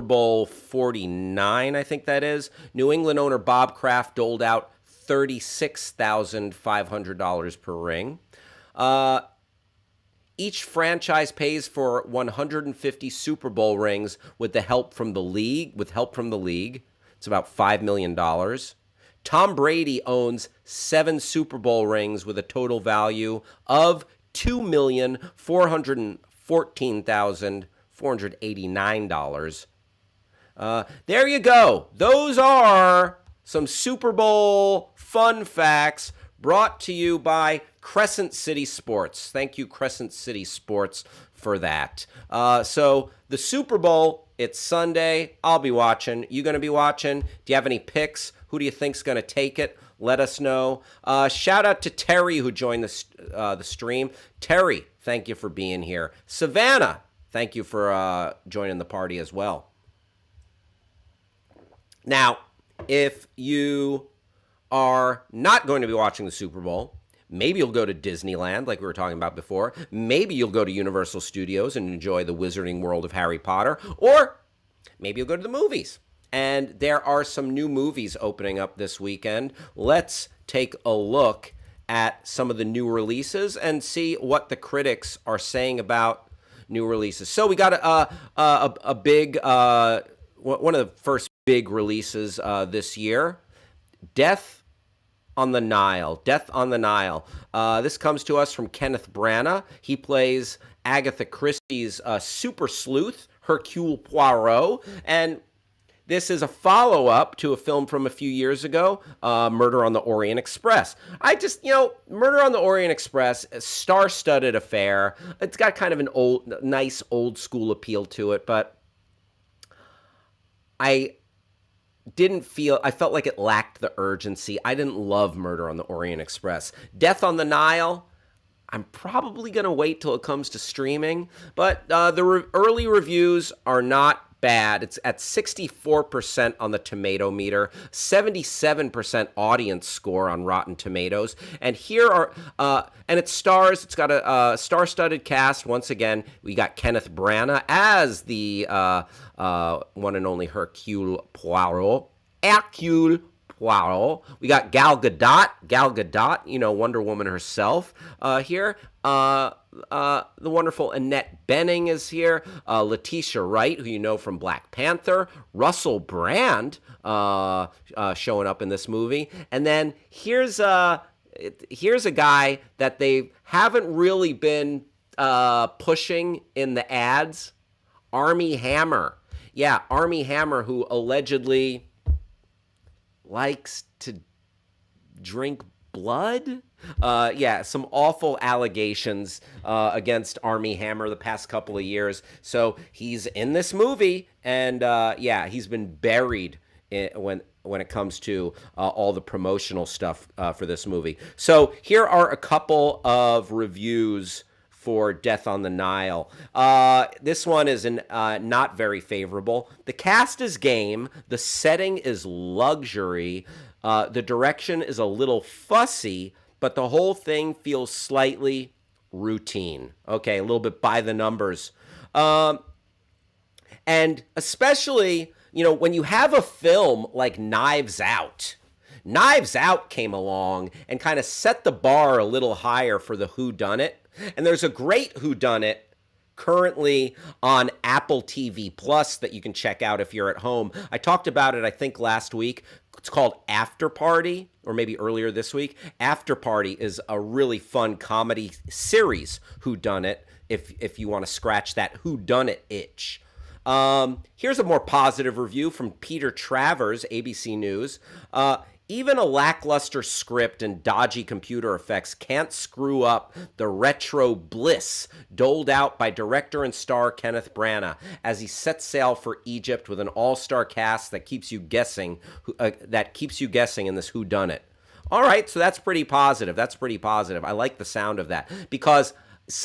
Bowl 49, I think that is. New England owner Bob Kraft doled out $36,500 per ring. Each franchise pays for 150 Super Bowl rings with help from the league. It's about $5 million. Tom Brady owns 7 Super Bowl rings with a total value of $2,414,489. There you go. Those are some Super Bowl fun facts brought to you by Crescent City Sports. Thank you, Crescent City Sports, for that. So the Super Bowl, it's Sunday. I'll be watching. You going to be watching? Do you have any picks? Who do you think's going to take it? Let us know. Shout out to Terry who joined the stream. Terry, thank you for being here. Savannah, thank you for joining the party as well. Now, if you are not going to be watching the Super Bowl, maybe you'll go to Disneyland like we were talking about before. Maybe you'll go to Universal Studios and enjoy the wizarding world of Harry Potter. Or maybe you'll go to the movies. And there are some new movies opening up this weekend. Let's take a look at some of the new releases and see what the critics are saying about new releases. So we got a big, one of the first big releases this year, Death on the Nile. Death on the Nile. This comes to us from Kenneth Branagh. He plays Agatha Christie's super sleuth, Hercule Poirot, and this is a follow-up to a film from a few years ago, Murder on the Orient Express. Murder on the Orient Express, a star-studded affair. It's got kind of an nice old school appeal to it, but I felt like it lacked the urgency. I didn't love Murder on the Orient Express. Death on the Nile, I'm probably going to wait till it comes to streaming, but the early reviews are not bad. It's at 64% on the tomato meter, 77% audience score on Rotten Tomatoes. And here are, and it's got a star-studded cast. Once again, we got Kenneth Branagh as the one and only Hercule Poirot. We got Gal Gadot, Wonder Woman herself here. The wonderful Annette Bening is here. Letitia Wright, who you know from Black Panther. Russell Brand showing up in this movie. And then here's a guy that they haven't really been pushing in the ads. Armie Hammer. Yeah, Armie Hammer, who allegedly likes to drink blood. Some awful allegations against Armie Hammer the past couple of years. So he's in this movie, and he's been buried when it comes to all the promotional stuff for this movie. So here are a couple of reviews for Death on the Nile. This one is not very favorable. The cast is game. The setting is luxury. The direction is a little fussy, but the whole thing feels slightly routine. Okay, a little bit by the numbers. And especially, when you have a film like Knives Out. Knives Out came along and kind of set the bar a little higher for the whodunit. And there's a great whodunit currently on Apple TV Plus that you can check out if you're at home. I talked about it, I think, last week. It's called After Party, or maybe earlier this week. After Party is a really fun comedy series whodunit if you want to scratch that whodunit itch. Here's a more positive review from Peter Travers, ABC News. Even a lackluster script and dodgy computer effects can't screw up the retro bliss doled out by director and star Kenneth Branagh as he sets sail for Egypt with an all-star cast that keeps you guessing in this whodunit. All right, so that's pretty positive. I like the sound of that because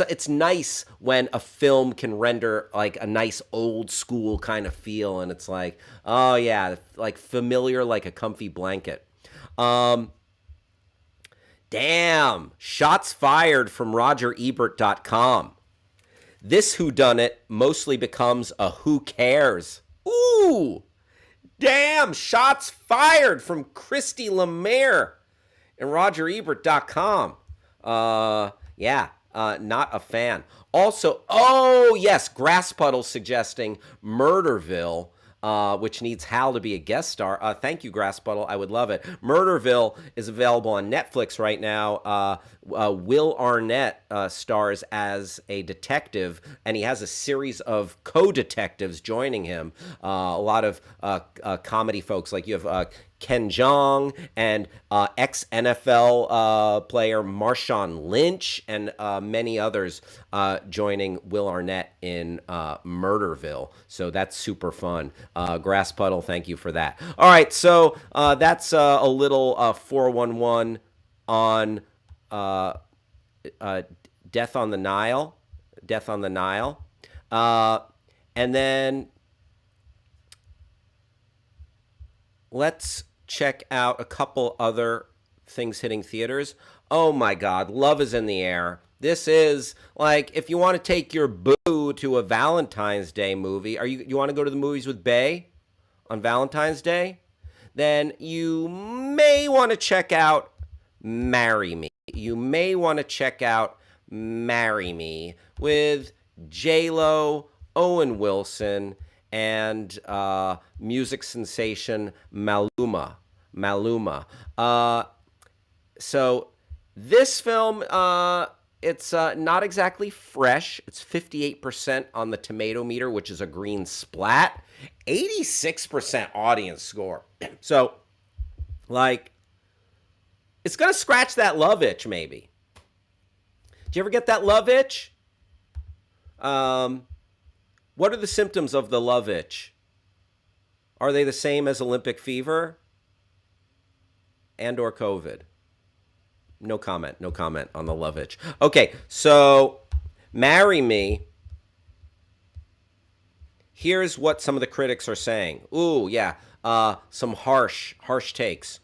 it's nice when a film can render like a nice old school kind of feel, and it's like, oh yeah, like familiar like a comfy blanket. Damn, shots fired from RogerEbert.com. This whodunit mostly becomes a who cares. Ooh, damn, shots fired from Christy Lemire and RogerEbert.com. Not a fan. Also, oh yes, Grasspuddle suggesting Murderville. which needs Hal to be a guest star. Thank you, Grass Buttle. I would love it. Murderville is available on Netflix right now. Will Arnett stars as a detective, and he has a series of co-detectives joining him. A lot of comedy folks, like you have Ken Jeong and ex NFL player Marshawn Lynch and many others joining Will Arnett in Murderville. So that's super fun. Grass Puddle, thank you for that. All right, so that's a little 411 on uh, Death on the Nile. Death on the Nile. And then let's check out a couple other things hitting theaters. Oh my God, Love is in the Air. This is like if you want to take your boo to a Valentine's Day movie. You want to go to the movies with Bay on Valentine's Day? Then you may want to check out Marry Me. You may want to check out Marry Me with J Lo, Owen Wilson, and music sensation Maluma. Maluma. So this film, it's not exactly fresh. It's 58% on the tomato meter, which is a green splat. 86% audience score. So, like, it's gonna scratch that love itch, maybe. Do you ever get that love itch? What are the symptoms of the love itch? Are they the same as Olympic fever and or COVID? No comment. No comment on the love itch. Okay, so Marry Me. Here's what some of the critics are saying. Ooh, yeah, some harsh takes.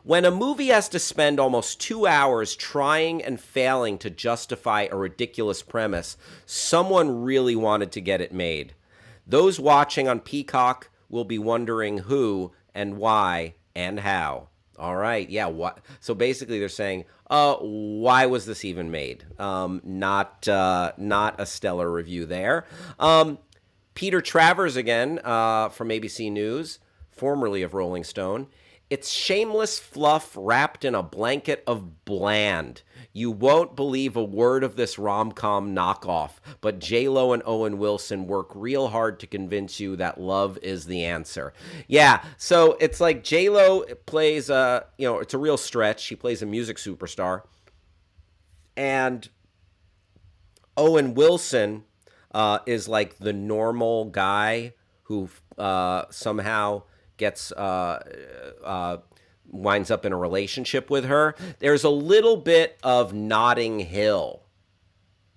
When a movie has to spend almost 2 hours trying and failing to justify a ridiculous premise, someone really wanted to get it made. Those watching on Peacock will be wondering who and why and how. All right, yeah. What? So basically, they're saying, why was this even made? Not a stellar review there. Peter Travers again from ABC News, formerly of Rolling Stone. It's shameless fluff wrapped in a blanket of bland. You won't believe a word of this rom-com knockoff, but J-Lo and Owen Wilson work real hard to convince you that love is the answer. Yeah, so it's like J-Lo plays it's a real stretch. She plays a music superstar. And Owen Wilson is like the normal guy who somehow gets winds up in a relationship with her. There's a little bit of Notting Hill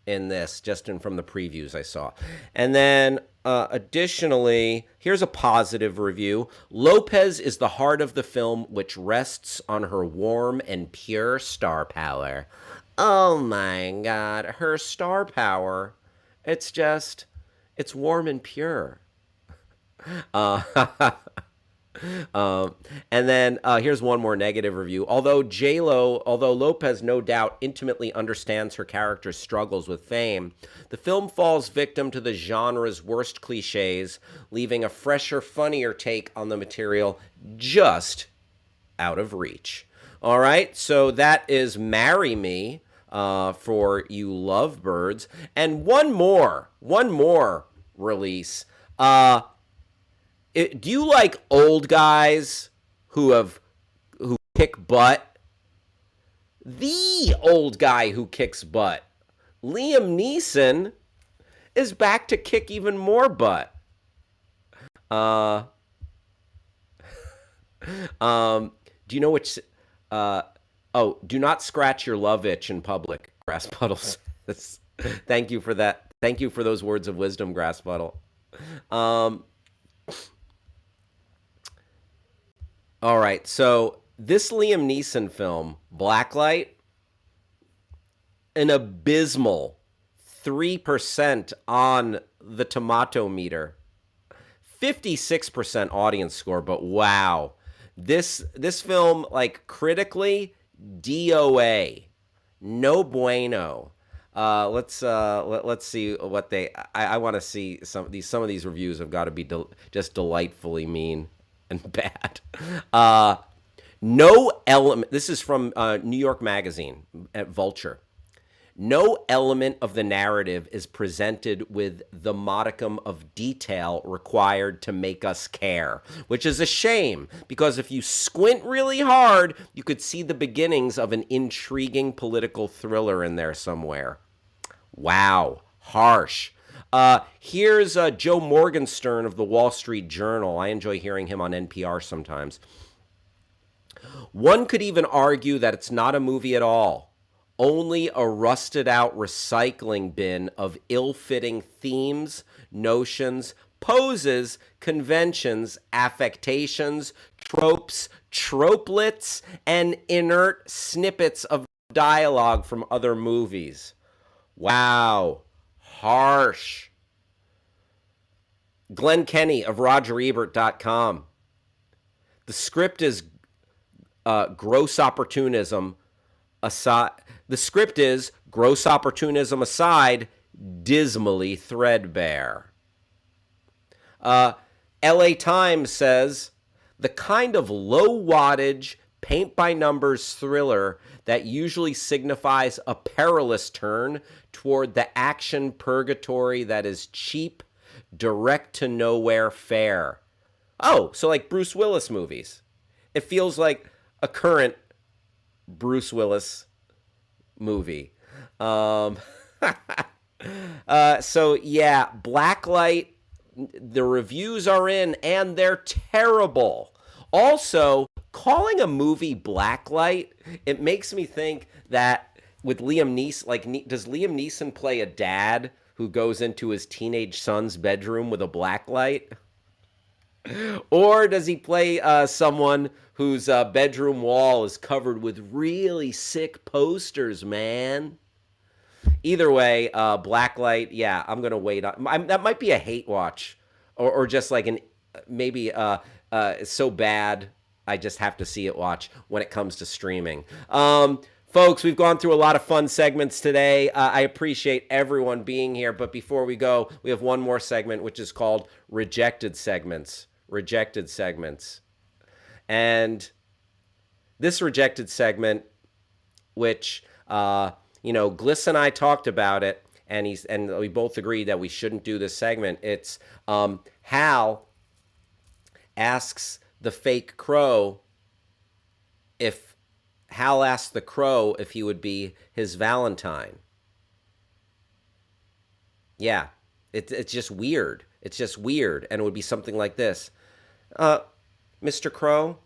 in this, just from the previews I saw. And then additionally, here's a positive review. Lopez is the heart of the film, which rests on her warm and pure star power. Oh my God, her star power. It's warm and pure. And then here's one more negative review. Although Lopez no doubt intimately understands her character's struggles with fame, the film falls victim to the genre's worst cliches, leaving a fresher, funnier take on the material just out of reach. All right, so that is Marry Me for you lovebirds. And one more release. Do you like old guys who kick butt? The old guy who kicks butt, Liam Neeson, is back to kick even more butt. Do you know which? Do not scratch your love itch in public, Grass Puddles. Thank you for that. Thank you for those words of wisdom, Grass Puddle. All right, so this Liam Neeson film, Blacklight, an abysmal 3% on the tomato meter, 56% audience score, but wow. This film, like critically, DOA, no bueno. Let's see what they. I want to see some of these reviews have got to be just delightfully mean and bad. Uh, no element. This is from New York Magazine at Vulture. No element of the narrative is presented with the modicum of detail required to make us care, which is a shame because if you squint really hard, you could see the beginnings of an intriguing political thriller in there somewhere. Wow, harsh. Here's Joe Morgenstern of the Wall Street Journal. I enjoy hearing him on NPR sometimes. One could even argue that it's not a movie at all, only a rusted out recycling bin of ill fitting themes, notions, poses, conventions, affectations, tropes, tropelets, and inert snippets of dialogue from other movies. Wow, harsh. Glenn Kenny of RogerEbert.com. The script is gross opportunism aside. The script is gross opportunism aside, dismally threadbare. LA Times says the kind of low wattage, paint by numbers thriller that usually signifies a perilous turn toward the action purgatory that is cheap, direct to nowhere fare. Oh, so like Bruce Willis movies. It feels like a current Bruce Willis movie. So yeah, Blacklight, the reviews are in and they're terrible. Also, calling a movie Blacklight, it makes me think that with Liam Neeson, like, does Liam Neeson play a dad who goes into his teenage son's bedroom with a blacklight? Or does he play someone whose bedroom wall is covered with really sick posters, man? Either way, Blacklight, yeah, I'm going to wait. That might be a hate watch or just like maybe so bad I just have to see it watch when it comes to streaming. Folks, we've gone through a lot of fun segments today. I appreciate everyone being here. But before we go, we have one more segment, which is called Rejected Segments. Rejected Segments. And this rejected segment, which, Gliss and I talked about it, and we both agreed that we shouldn't do this segment. It's Hal asks the fake crow Hal asked the crow if he would be his Valentine. Yeah, it's just weird. It's just weird, and it would be something like this. Mr. Crow,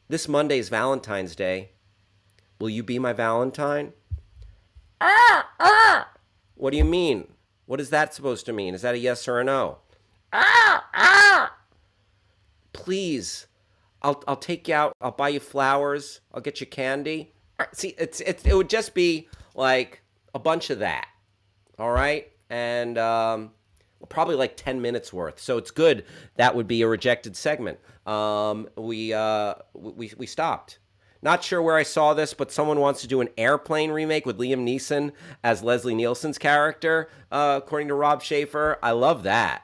this Monday's Valentine's Day. Will you be my Valentine? What do you mean? What is that supposed to mean? Is that a yes or a no? Please, I'll take you out. I'll buy you flowers. I'll get you candy. See, it would just be like a bunch of that. All right, and probably like 10 minutes worth. So it's good. That would be a rejected segment. We stopped. Not sure where I saw this, but someone wants to do an Airplane remake with Liam Neeson as Leslie Nielsen's character, according to Rob Schaefer. I love that.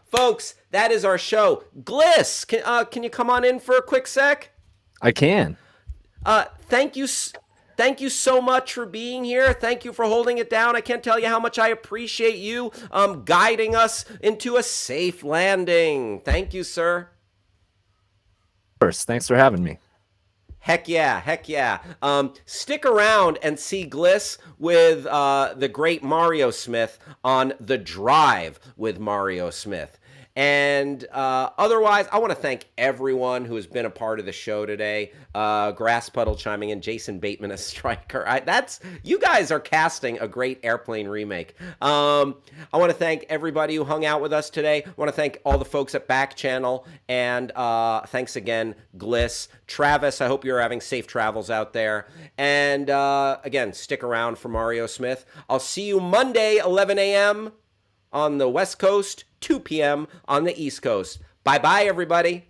Folks, that is our show. Gliss, can you come on in for a quick sec? I can. Thank you so much for being here. Thank you for holding it down. I can't tell you how much I appreciate you guiding us into a safe landing. Thank you, sir. First, thanks for having me. Heck yeah, heck yeah. Stick around and see Gliss with the great Mario Smith on The Drive with Mario Smith. And otherwise, I want to thank everyone who has been a part of the show today. Grass Puddle chiming in, Jason Bateman as Stryker. You guys are casting a great Airplane remake. I want to thank everybody who hung out with us today. I want to thank all the folks at Backchannel. And thanks again, Gliss. Travis, I hope you're having safe travels out there. And again, stick around for Mario Smith. I'll see you Monday, 11 a.m. on the West Coast, 2 p.m. on the East Coast. Bye-bye, everybody.